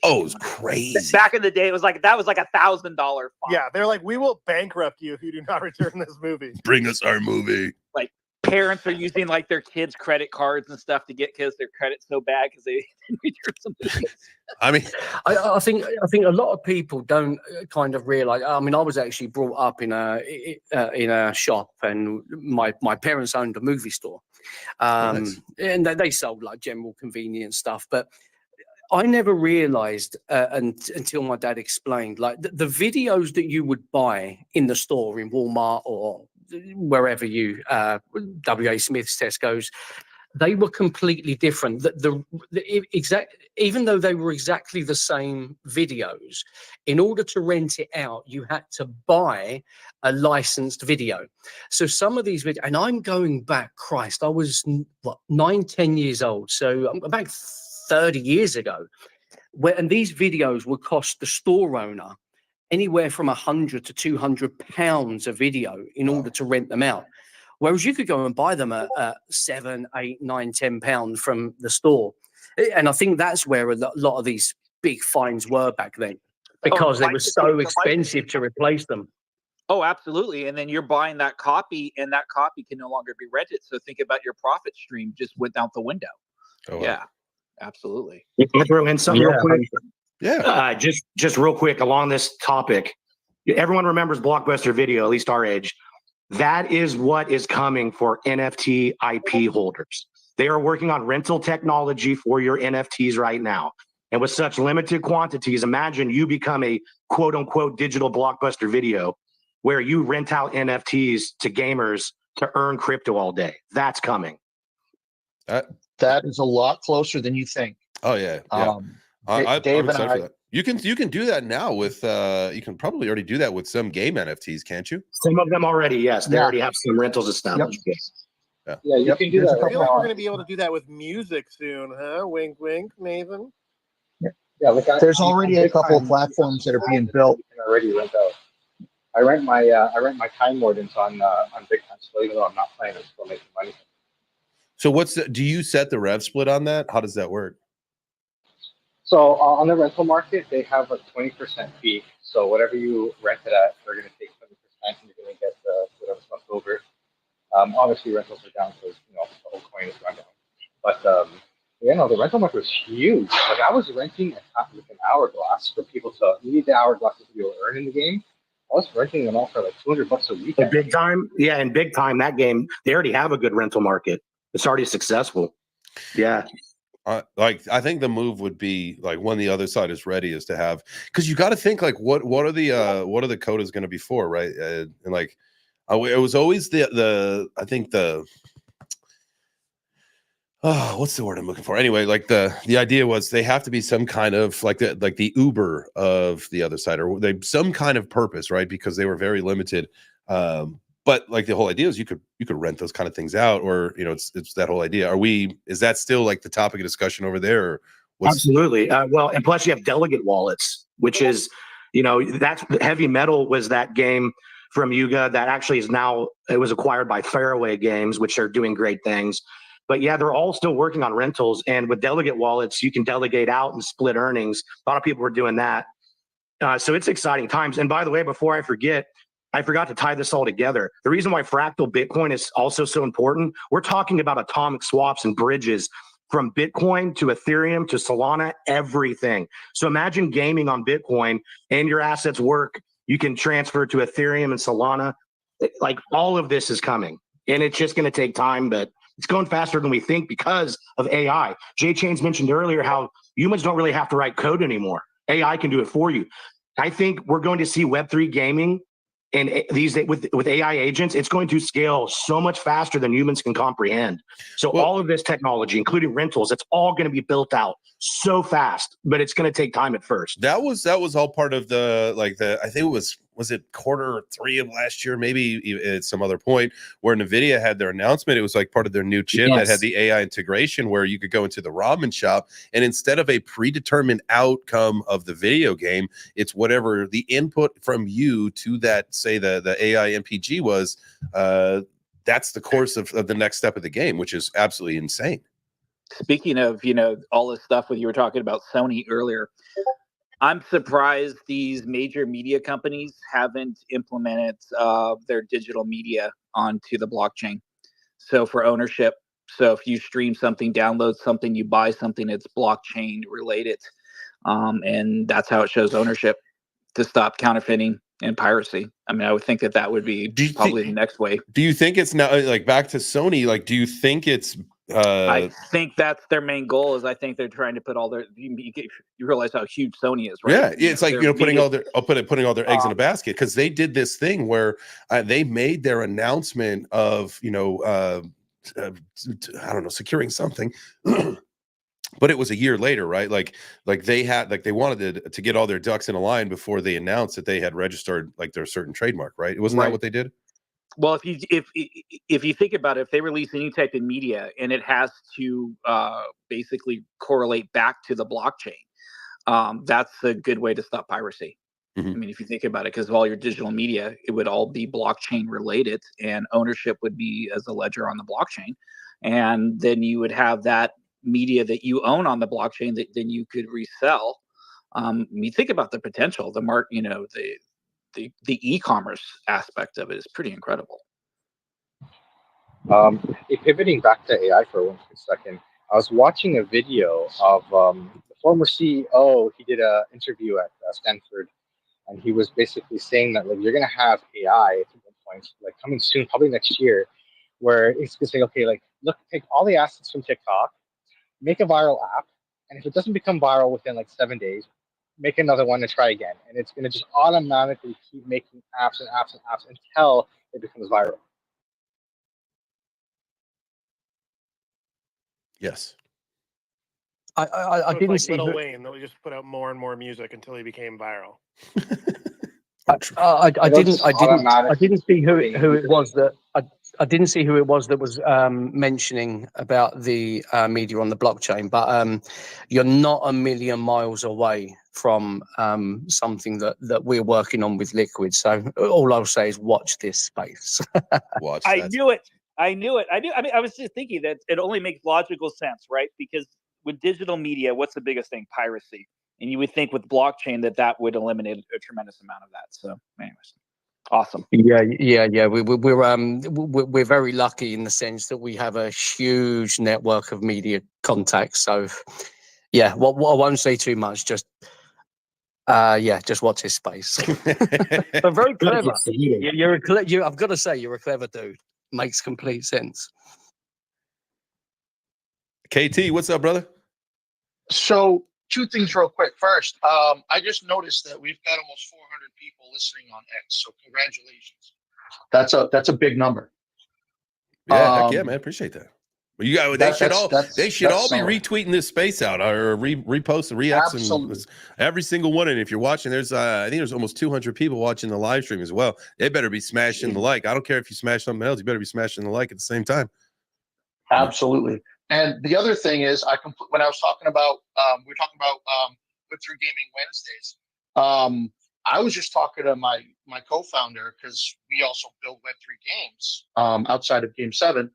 Oh, it was crazy. Back in the day, it was like that was like $1,000 fine. Yeah, they're like, we will bankrupt you if you do not return this movie. Bring us our movie. Like parents are using like their kids' credit cards and stuff to get kids their credit's so bad because they didn't return some movies. I mean, I think a lot of people don't kind of realize. I mean, I was actually brought up in a shop, and my parents owned a movie store, Nice. and they sold like general convenience stuff. But I never realized until my dad explained, like the videos that you would buy in the store in Walmart or wherever you W.A. Smith's, Tesco's. They were completely different. Even though they were exactly the same videos, in order to rent it out, you had to buy a licensed video. So some of these videos, and I'm going back, Christ, I was 9-10 years old. So I'm back 30 years ago. And these videos would cost the store owner anywhere from £100 to £200 a video in order to rent them out. Whereas you could go and buy them at £7, £8, £9, £10 from the store. And I think that's where a lot of these big fines were back then, because it was so expensive to replace them. Oh, absolutely. And then you're buying that copy, and that copy can no longer be rented. So think about your profit stream just went out the window. Oh, wow. Yeah, absolutely. Can I throw in something real quick? Yeah. Just real quick along this topic. Everyone remembers Blockbuster Video, at least our age. That is what is coming for NFT IP holders. They are working on rental technology for your NFTs right now. And with such limited quantities, imagine you become a quote unquote digital Blockbuster Video where you rent out NFTs to gamers to earn crypto all day. That's coming. That is a lot closer than you think. Oh yeah. Dave and I. For that. You can do that now with you can probably already do that with some game NFTs, can't you? Some of them already, yes. They already have some rentals established. Yeah, you can do that. I feel like we're going to be able to do that with music soon, huh? Wink, wink, Nathan. Yeah, like There's already a couple of platforms that are being built. You can already rent out. I rent my Time Wardens on big time, so even though I'm not playing, I'm still making money. So do you set the rev split on that? How does that work? So on the rental market, they have a 20% fee. So whatever you rent it at, they're going to take 20%, and you're going to get whatever's left over. Obviously, rentals are down because the whole coin has gone down. But the rental market was huge. Like I was renting with an hourglass for people to. You need the hourglasses to be able to earn in the game. I was renting them all for like $200 a week. In big time, yeah, in big time, that game they already have a good rental market. It's already successful. Yeah. I think the move would be like when the other side is ready is to have, because you got to think like what are the quotas going to be for, right? And like it was always I think what's the word I'm looking for? Anyway, like the idea was they have to be some kind of like the Uber of the other side, or they some kind of purpose, right? Because they were very limited. But like the whole idea is you could rent those kind of things out, or it's that whole idea. Is that still like the topic of discussion over there? Or Absolutely. Well, and plus you have delegate wallets, which is, that's Heavy Metal was that game from Yuga that actually it was acquired by Fairway Games, which are doing great things. But yeah, they're all still working on rentals. And with delegate wallets, you can delegate out and split earnings. A lot of people are doing that. So it's exciting times. And by the way, before I forget, I forgot to tie this all together. The reason why fractal Bitcoin is also so important, we're talking about atomic swaps and bridges from Bitcoin to Ethereum to Solana, everything. So imagine gaming on Bitcoin and your assets work. You can transfer to Ethereum and Solana. Like all of this is coming, and it's just going to take time, but it's going faster than we think because of AI. JChains mentioned earlier how humans don't really have to write code anymore. AI can do it for you. I think we're going to see Web3 gaming and with AI agents, it's going to scale so much faster than humans can comprehend. So all of this technology, including rentals, it's all going to be built out so fast, but it's going to take time at first. That was all part of I think was it Q3 of last year, maybe at some other point where NVIDIA had their announcement. It was like part of their new chip that had the AI integration where you could go into the ramen shop and instead of a predetermined outcome of the video game, it's whatever the input from you to that, say the AI MPG was, that's the course of the next step of the game, which is absolutely insane. Speaking of, all this stuff you were talking about Sony earlier, I'm surprised these major media companies haven't implemented their digital media onto the blockchain. So for ownership, so if you stream something, download something, you buy something, it's blockchain related. And that's how it shows ownership to stop counterfeiting and piracy. I mean, I would think that would be probably the next way. Do you think it's now like back to Sony? Like, do you think it's I think that's their main goal. Is I think they're trying to put all their. You realize how huge Sony is, right? Yeah, it's like putting all their eggs in a basket, because they did this thing where they made their announcement of I don't know, securing something. But it was a year later, right? Like they wanted to get all their ducks in a line before they announced that they had registered like their certain trademark, right? Wasn't that what they did? Well, if you think about it, if they release any type of media and it has to basically correlate back to the blockchain, that's a good way to stop piracy. Mm-hmm. I mean, if you think about it, because of all your digital media, it would all be blockchain related, and ownership would be as a ledger on the blockchain, and then you would have that media that you own on the blockchain that then you could resell. You think about the potential, the e-commerce aspect of it is pretty incredible. Pivoting back to AI for one second, I was watching a video of the former CEO. He did an interview at Stanford, and he was basically saying that you're going to have AI at one point, coming soon, probably next year, where it's going to say, okay, look, take all the assets from TikTok, make a viral app, and if it doesn't become viral within 7 days, make another one and try again. And it's going to just automatically keep making apps and apps and apps until it becomes viral. Yes. I didn't see Little Wayne. They'll just put out more and more music until he became viral. I didn't see who it was that I didn't see who it was that was mentioning about the media on the blockchain, but you're not a million miles away from something that we're working on with Liquid. So all I'll say is watch this space. Watch. I knew it. I mean, I was just thinking that it only makes logical sense, right? Because with digital media, what's the biggest thing? Piracy. And you would think with blockchain that would eliminate a tremendous amount of that. So, anyways, awesome. Yeah. We're very lucky in the sense that we have a huge network of media contacts. So, yeah, what I won't say too much. Just watch his space. But very clever. I've got to say, you're a clever dude. Makes complete sense. KT, what's up, brother? So, two things real quick. First, I just noticed that we've got almost 400 people listening on X. So congratulations. That's a big number. Yeah, heck yeah, man. Appreciate that. You got. They should all be solid. retweeting this space out or repost the reacts and every single one. And if you're watching, there's I think there's almost 200 people watching the live stream as well. They better be smashing the like. I don't care if you smash something else. You better be smashing the like at the same time. Absolutely. And the other thing is, when I was talking about we were talking about Web3 Gaming Wednesdays. I was just talking to my co-founder because we also build Web3 games outside of Game 7.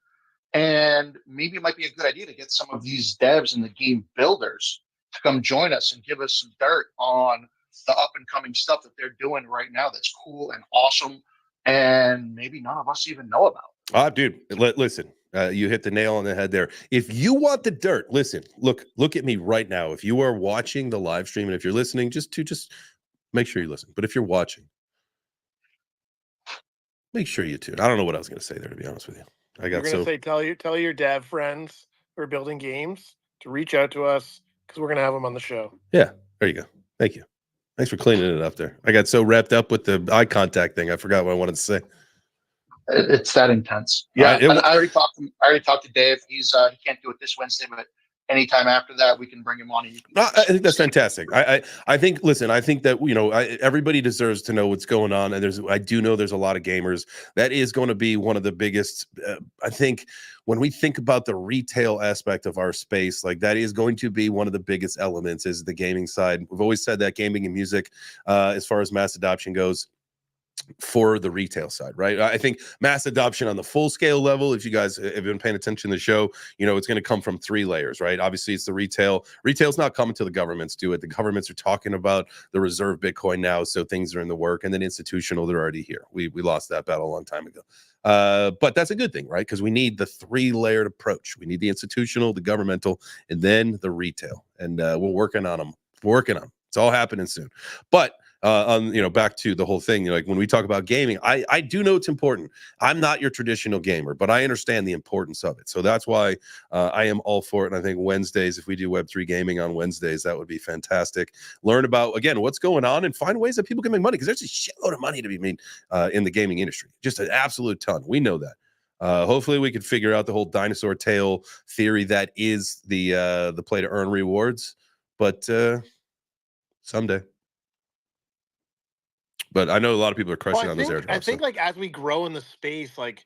And maybe it might be a good idea to get some of these devs and the game builders to come join us and give us some dirt on the up and coming stuff that they're doing right now that's cool and awesome and maybe none of us even know about. Dude, listen, you hit the nail on the head there. If you want the dirt, listen, look at me right now. If you are watching the live stream and if you're listening, just make sure you listen. But if you're watching, make sure you tune. I don't know what I was going to say there, to be honest with you. You're going to say, tell your dev friends who are building games to reach out to us because we're going to have them on the show. Yeah, there you go. Thank you. Thanks for cleaning it up there. I got so wrapped up with the eye contact thing, I forgot what I wanted to say. It's that intense. Yeah, I already talked to Dave. He can't do it this Wednesday, but anytime after that, we can bring him on. I think that's fantastic. I think that everybody deserves to know what's going on, and I do know there's a lot of gamers. That is going to be one of the biggest. I think when we think about the retail aspect of our space, like that is going to be one of the biggest elements is the gaming side. We've always said that gaming and music, as far as mass adoption goes, for the retail side, right? I think mass adoption on the full scale level, if you guys have been paying attention to the show, it's going to come from 3 layers, right? Obviously, it's the retail. Retail's not coming till the governments do it. The governments are talking about the reserve Bitcoin now, so things are in the work. And then institutional, they're already here. We lost that battle a long time ago. But that's a good thing, right? Because we need the 3-layered approach. We need the institutional, the governmental, and then the retail. And we're working on them. It's all happening soon. But back to the whole thing, like when we talk about gaming, I do know it's important. I'm not your traditional gamer, but I understand the importance of it. So that's why I am all for it. And I think Wednesdays, if we do Web3 gaming on Wednesdays, that would be fantastic. Learn about, again, what's going on and find ways that people can make money, because there's a shitload of money to be made in the gaming industry. Just an absolute ton. We know that. Hopefully we can figure out the whole dinosaur tail theory that is the play to earn rewards, but someday. But I know a lot of people are crushing on those airdrops. I think like as we grow in the space, like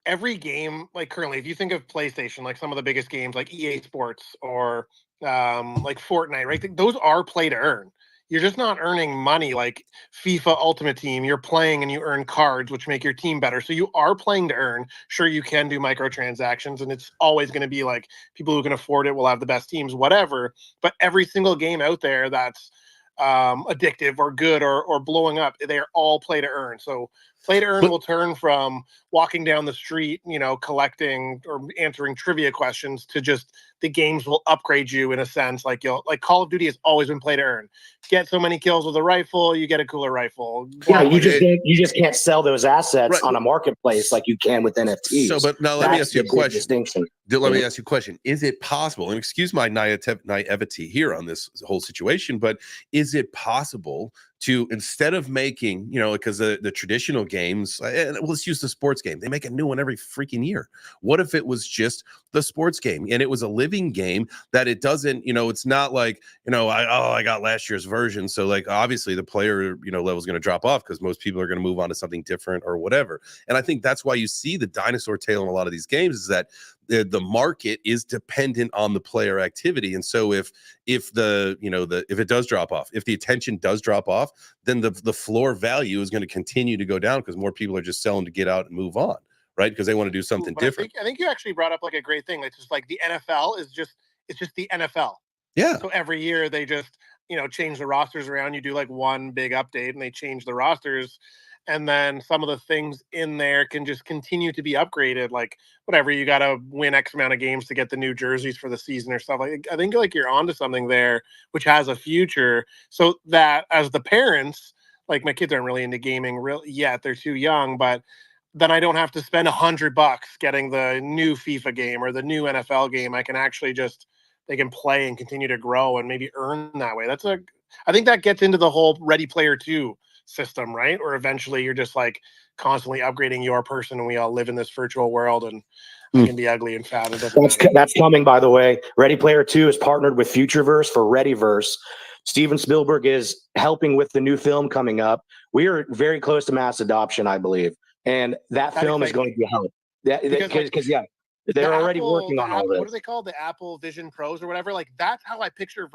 every game, like currently, if you think of PlayStation, like some of the biggest games like EA Sports or like Fortnite, right? Those are play to earn. You're just not earning money like FIFA Ultimate Team. You're playing and you earn cards, which make your team better. So you are playing to earn. Sure, you can do microtransactions, and it's always going to be like people who can afford it will have the best teams, whatever. But every single game out there that's addictive or good or blowing up, they are all play to earn. So play to earn will turn from walking down the street, collecting or answering trivia questions to just the games will upgrade you in a sense. Like Call of Duty has always been play to earn. Get so many kills with a rifle, you get a cooler rifle. Yeah, you just can't sell those assets on a marketplace like you can with NFTs. So, but now let me ask you a question. Let me ask you a question. Is it possible, and excuse my naivety here on this whole situation, but is it possible to, instead of making, because the traditional games, let's use the sports game. They make a new one every freaking year. What if it was just the sports game and it was a living game that it doesn't, it's not like, I got last year's version. So like, obviously the player, level is going to drop off because most people are going to move on to something different or whatever. And I think that's why you see the dinosaur tail in a lot of these games is that the market is dependent on the player activity. And so if it does drop off, if the attention does drop off, then the floor value is going to continue to go down because more people are just selling to get out and move on, right? Because they want to do something different. I think you actually brought up like a great thing. It's just like the NFL it's just the NFL. Yeah. So every year they just, change the rosters around. You do like one big update and they change the rosters. And then some of the things in there can just continue to be upgraded. Like whatever, you got to win X amount of games to get the new jerseys for the season or stuff. Like I think like you're onto something there, which has a future. So that as the parents, like my kids aren't really into gaming yet. They're too young, but then I don't have to spend $100 getting the new FIFA game or the new NFL game. I can actually they can play and continue to grow and maybe earn that way. I think that gets into the whole Ready Player 2 system, right? Or eventually you're just like constantly upgrading your person, and we all live in this virtual world, and it can be ugly and fat. It doesn't matter. That's coming, by the way. Ready Player 2 is partnered with Futureverse for Readyverse. Steven Spielberg is helping with the new film coming up. We are very close to mass adoption, I believe, and that film is going to help. Because they're already working on all this. What do they call the Apple Vision Pros or whatever? Like that's how I picture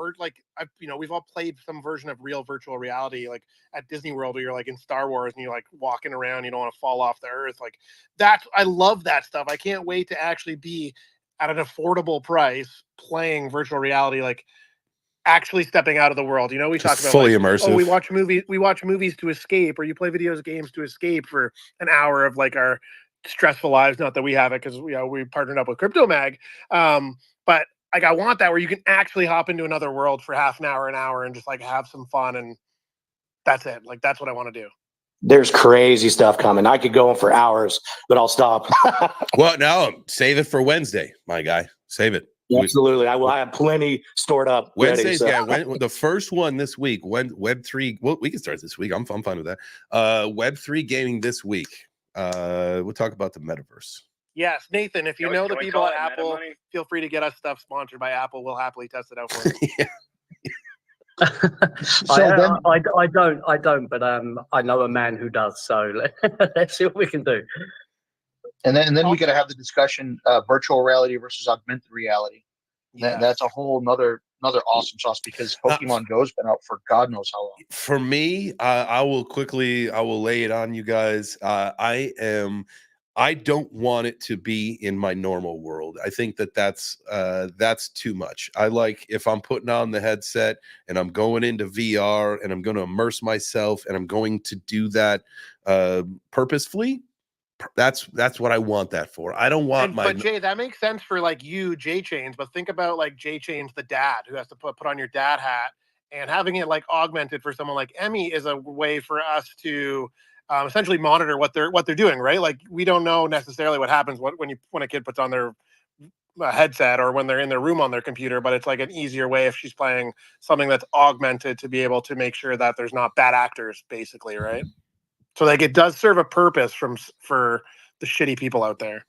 we've all played some version of real virtual reality, like at Disney World, where you're like in Star Wars and you're like walking around, you don't want to fall off the earth. Like I love that stuff. I can't wait to actually be at an affordable price playing virtual reality, like actually stepping out of the world. We talk about fully immersive. Oh, we watch movies to escape, or you play video games to escape for an hour of like our stressful lives. Not that we have it, because we partnered up with Crypto Mag. But like I want that where you can actually hop into another world for half an hour, and just like have some fun, and that's it. Like that's what I want to do. There's crazy stuff coming. I could go on for hours, but I'll stop. Well, no, save it for Wednesday, my guy. Save it. Absolutely. I have plenty stored up. Wednesdays, ready, the first one this week, Web3. Well, we can start this week. I'm fine with that. Web3 gaming this week. We'll talk about the metaverse. Yes, Nathan, if you know the people at Apple, feel free to get us stuff sponsored by Apple. We'll happily test it out for you. I don't, but I know a man who does. So let's see what we can do. And then we got to have the discussion: virtual reality versus augmented reality. Yeah. That's a whole another awesome sauce, because Pokemon Go's been out for God knows how long. For me, I will lay it on you guys. I don't want it to be in my normal world. I think that's too much. I like if I'm putting on the headset and I'm going into VR and I'm going to immerse myself and I'm going to do that purposefully. That's what I want that for. I don't want But Jay, that makes sense for like you, JChains. But think about like JChains, the dad, who has to put on your dad hat, and having it like augmented for someone like Emmy is a way for us to essentially monitor what they're doing, right? Like we don't know necessarily what happens when a kid puts on their headset or when they're in their room on their computer, but it's like an easier way if she's playing something that's augmented to be able to make sure that there's not bad actors, basically, right? So like it does serve a purpose for the shitty people out there.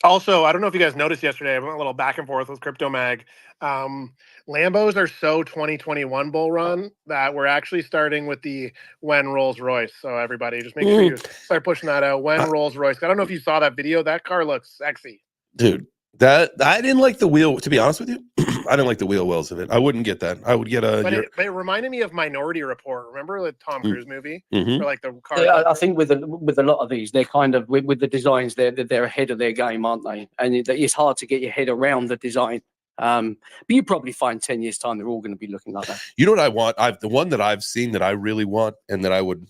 Also, I don't know if you guys noticed yesterday, I went a little back and forth with Crypto Mag. Lambos are so 2021 bull run that we're actually starting with the when Rolls Royce. So everybody just make sure you start pushing that out. When Rolls Royce. I don't know if you saw that video. That car looks sexy. Dude, that I didn't like the wheel, to be honest with you. I didn't like the wheel wells of it. I wouldn't get that. I would get a. But it reminded me of Minority Report. Remember the Tom Cruise movie? Mm-hmm. Or like the car. Yeah, I think with a lot of these, they're kind of with the designs, they're ahead of their game, aren't they? And it's hard to get your head around the design. But you probably find 10 years time they're all going to be looking like that. You know what I want? The one that I've seen that I really want, and that I would.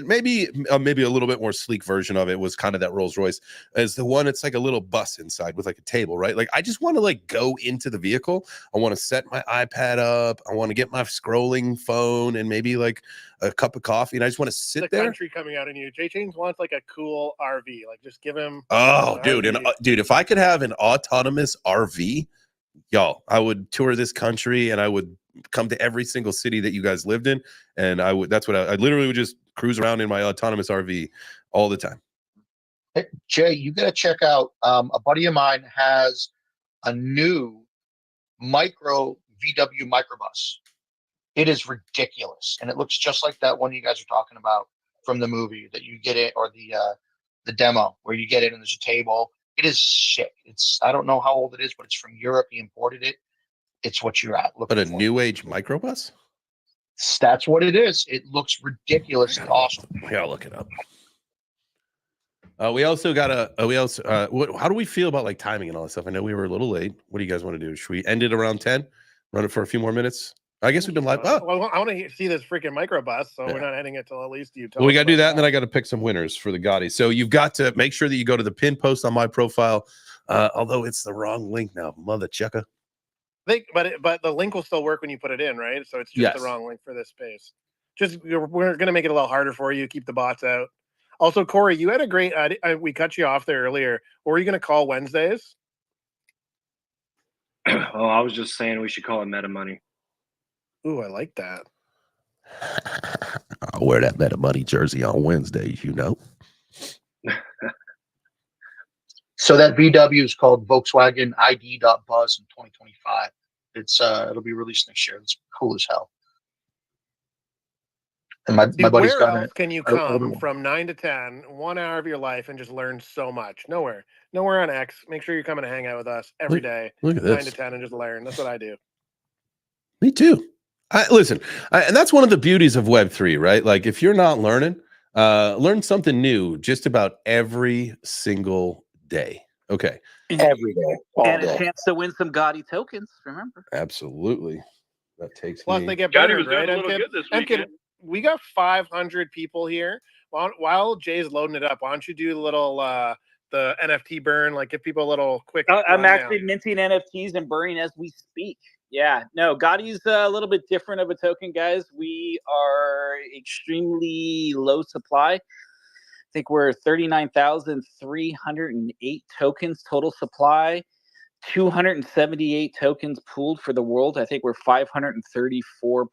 Maybe a little bit more sleek version of it was kind of that Rolls Royce is the one. It's like a little bus inside with like a table, right? Like I just want to like go into the vehicle. I want to set my iPad up. I want to get my scrolling phone and maybe like a cup of coffee, and I just want to sit there. Country coming out in you. JChains wants like a cool RV. Like just give him. Oh, dude, dude, if I could have an autonomous RV, y'all, I would tour this country and I would come to every single city that you guys lived in, and I literally would just cruise around in my autonomous RV all the time. Hey, Jay, you got to check out a buddy of mine has a new micro VW microbus. It is ridiculous, and it looks just like that one you guys are talking about from the movie that you get it, or the demo where you get it and there's a table. It is sick. I don't know how old it is, but it's from Europe. He imported it. It's what you're at. But a new age microbus? That's what it is. It looks ridiculous and awesome. Yeah, I'll look it up. We also got how do we feel about like timing and all that stuff? I know we were a little late. What do you guys want to do? Should we end it around 10? Run it for a few more minutes? I guess we've been live. Oh. Well, I want to see this freaking microbus, so we're not ending it till at least you tell. Well, we got to do that, and then I got to pick some winners for the Gotti. So you've got to make sure that you go to the pin post on my profile, although it's the wrong link now, mother chucker. But the link will still work when you put it in, right? So it's just the wrong link for this space. We're going to make it a little harder for you. Keep the bots out. Also, Corey, you had a great. We cut you off there earlier. What were you going to call Wednesdays? Oh, I was just saying we should call it Meta Money. Ooh, I like that. I'll wear that Meta Money jersey on Wednesdays, you know. So that VW is called Volkswagen ID.Buzz in 2025. It'll be released next year. It's cool as hell. And my Dude, buddy's where got else can you older come one. from 9 to 10, 1 hour of your life, and just learn so much? Nowhere. Nowhere on X. Make sure you're coming to hang out with us every day, Look at 9 this. to 10, and just learn. That's what I do. Me too. Listen, and that's one of the beauties of Web3, right? Like, if you're not learning, learn something new just about every single day. Okay. Every day. All And day. a chance to win some Gotti tokens, remember? Absolutely. That takes Plus, me. they get Gotti better, was doing right? a little MKid? good this MKid, weekend. we got 500 people here. While Jay's loading it up, why don't you do the little the NFT burn? Like, give people a little quick. I'm rundown. actually minting NFTs and burning as we speak. Yeah, no, Gotti's a little bit different of a token, guys. We are extremely low supply. I think we're 39,308 tokens total supply. 278 tokens pooled for the world. I think we're 534.16 or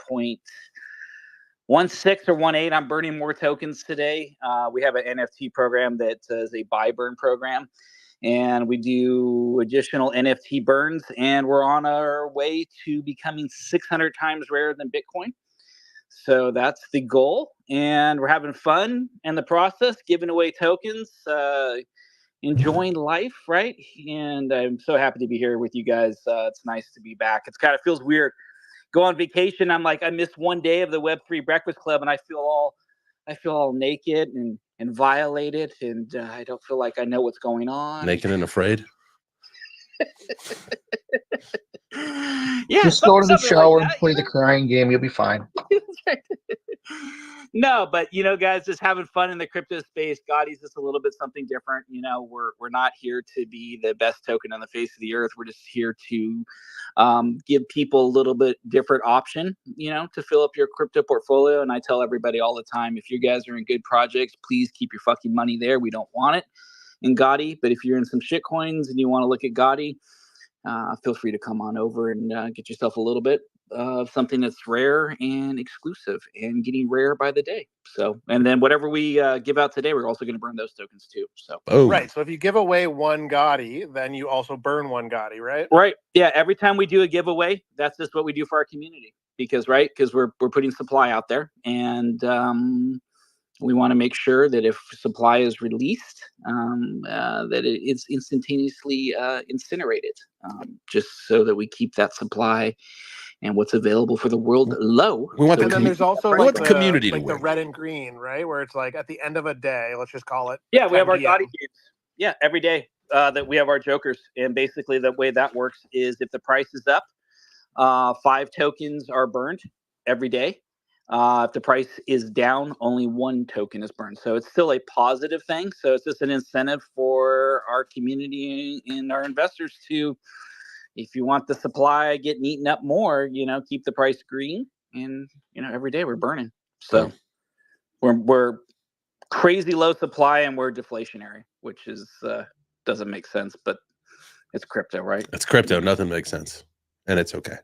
18. I'm burning more tokens today. We have an NFT program that is a buy burn program, and we do additional NFT burns, and we're on our way to becoming 600 times rarer than Bitcoin. So that's the goal, and we're having fun in the process, giving away tokens, enjoying life, right? And I'm so happy to be here with you guys. It's nice to be back. It's kind of feels weird. Go on vacation. I'm like, I missed one day of the Web3 Breakfast Club, and I feel all naked and violated, and I don't feel like I know what's going on. Naked and afraid. Yeah, Just go to the something shower like and that, play you the know? crying game. You'll be fine. No, but guys, just having fun in the crypto space. Gotti's just a little bit something different. We're not here to be the best token on the face of the earth. We're just here to give people a little bit different option, to fill up your crypto portfolio. And I tell everybody all the time, if you guys are in good projects, please keep your fucking money there. We don't want it in Gotti. But if you're in some shit coins and you want to look at Gotti, feel free to come on over and get yourself a little bit of something that's rare and exclusive and getting rare by the day. So, and then whatever we give out today, we're also going to burn those tokens too. So, Right. So if you give away one Gotti, then you also burn one Gotti, right? Right. Yeah. Every time we do a giveaway, that's just what we do for our community because we're putting supply out there, and we want to make sure that if supply is released, that it's instantaneously incinerated, just so that we keep that supply and what's available for the world low. We want And then there's also we want like the community to like the win. red and green, right? Where it's like at the end of a day, let's just call it. Yeah, we have our 10 PM. Gotti games. Yeah, every day that we have our jokers. And basically the way that works is if the price is up, 5 tokens are burned every day. If the price is down, only 1 token is burned. So it's still a positive thing. So it's just an incentive for our community and our investors to, if you want the supply getting eaten up more, keep the price green. And, every day we're burning. So we're crazy low supply and we're deflationary, which is doesn't make sense, but it's crypto, right? It's crypto. Nothing makes sense. And it's okay.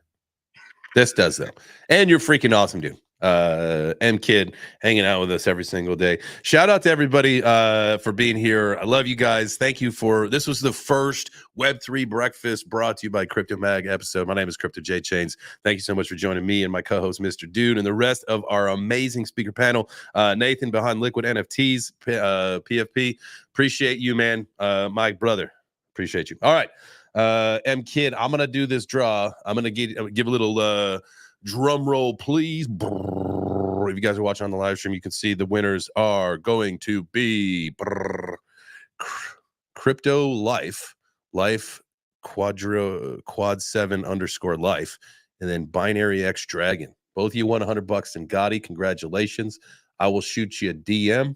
This does though. And you're freaking awesome, dude. MKid hanging out with us every single day. Shout out to everybody for being here. I love you guys. Thank you this was the first Web3 Breakfast brought to you by Crypto Mag episode. My name is Crypto JChains. Thank you so much for joining me and my co-host, Mr. Dude, and the rest of our amazing speaker panel. Nathan behind Liquid NFTs, PFP. Appreciate you, man. My brother. Appreciate you. All right. MKid, I'm gonna do this draw. I'm gonna give a little drum roll, please. If you guys are watching on the live stream, you can see the winners are going to be Crypto Life Quad 7 _ life, and then Binary X Dragon. Both of you won $100 in Gotti. Congratulations. I will shoot you a DM.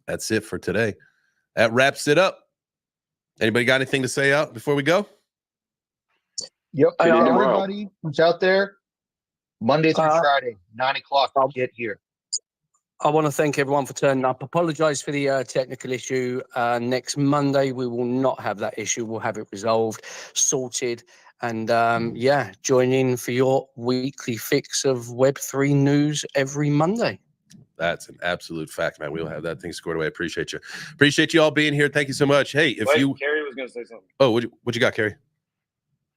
That's it for today. That wraps it up. Anybody got anything to say out before we go? Yep. See you tomorrow. Everybody who's out there, Monday through Friday, 9 o'clock, get here. I want to thank everyone for turning up. Apologise for the technical issue. Next Monday, we will not have that issue. We'll have it resolved, sorted, And yeah, join in for your weekly fix of Web3 news every Monday. That's an absolute fact, man. We'll have that thing squared away. Appreciate you. Appreciate you all being here. Thank you so much. Hey, if Wait, you Carrie was going to say something. Oh, what you got, Carrie?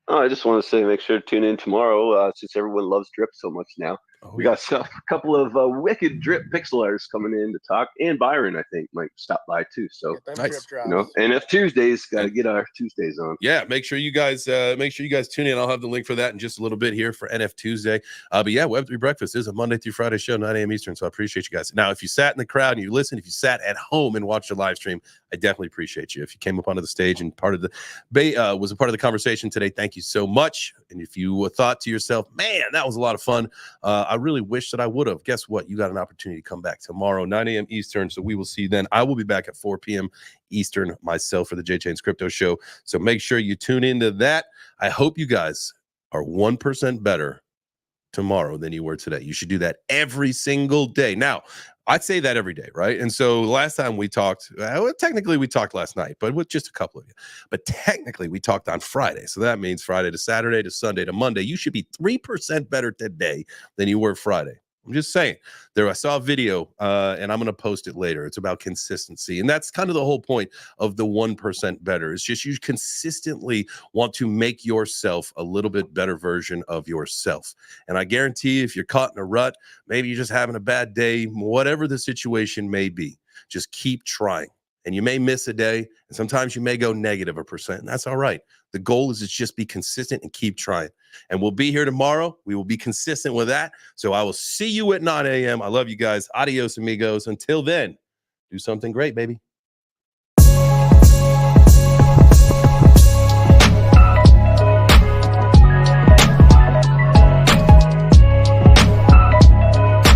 Oh, I just want to say, make sure to tune in tomorrow, since everyone loves drip so much now. Oh, We got a couple of wicked drip pixel artists coming in to talk, and Byron, I think, might stop by too. So, Get them Nice. drip you know, drops. NF Tuesdays, got to get our Tuesdays on. Yeah, make sure you guys tune in. I'll have the link for that in just a little bit here for NF Tuesday. But yeah, Web3 Breakfast is a Monday through Friday show, 9 a.m. Eastern. So I appreciate you guys. Now, if you sat in the crowd and you listened, if you sat at home and watched the live stream, I definitely appreciate you. If you came up onto the stage and was a part of the conversation today, thank you so much. And if you thought to yourself, man, that was a lot of fun, I really wish that I would have. Guess what? You got an opportunity to come back tomorrow, 9 a.m. Eastern. So we will see you then. I will be back at 4 p.m. Eastern myself for the JChains Crypto Show. So make sure you tune into that. I hope you guys are 1% better tomorrow than you were today. You should do that every single day. Now, I'd say that every day, right? And so last time we talked, well, technically we talked last night, but with just a couple of you. But technically we talked on Friday. So that means Friday to Saturday to Sunday to Monday. You should be 3% better today than you were Friday. I'm just saying. I saw a video, and I'm going to post it later. It's about consistency. And that's kind of the whole point of the 1% better. It's just you consistently want to make yourself a little bit better version of yourself. And I guarantee if you're caught in a rut, maybe you're just having a bad day, whatever the situation may be, just keep trying. And you may miss a day, and sometimes you may go negative %, and that's all right. The goal is to just be consistent and keep trying. And we'll be here tomorrow. We will be consistent with that. So I will see you at 9 a.m. I love you guys. Adios, amigos. Until then, do something great, baby.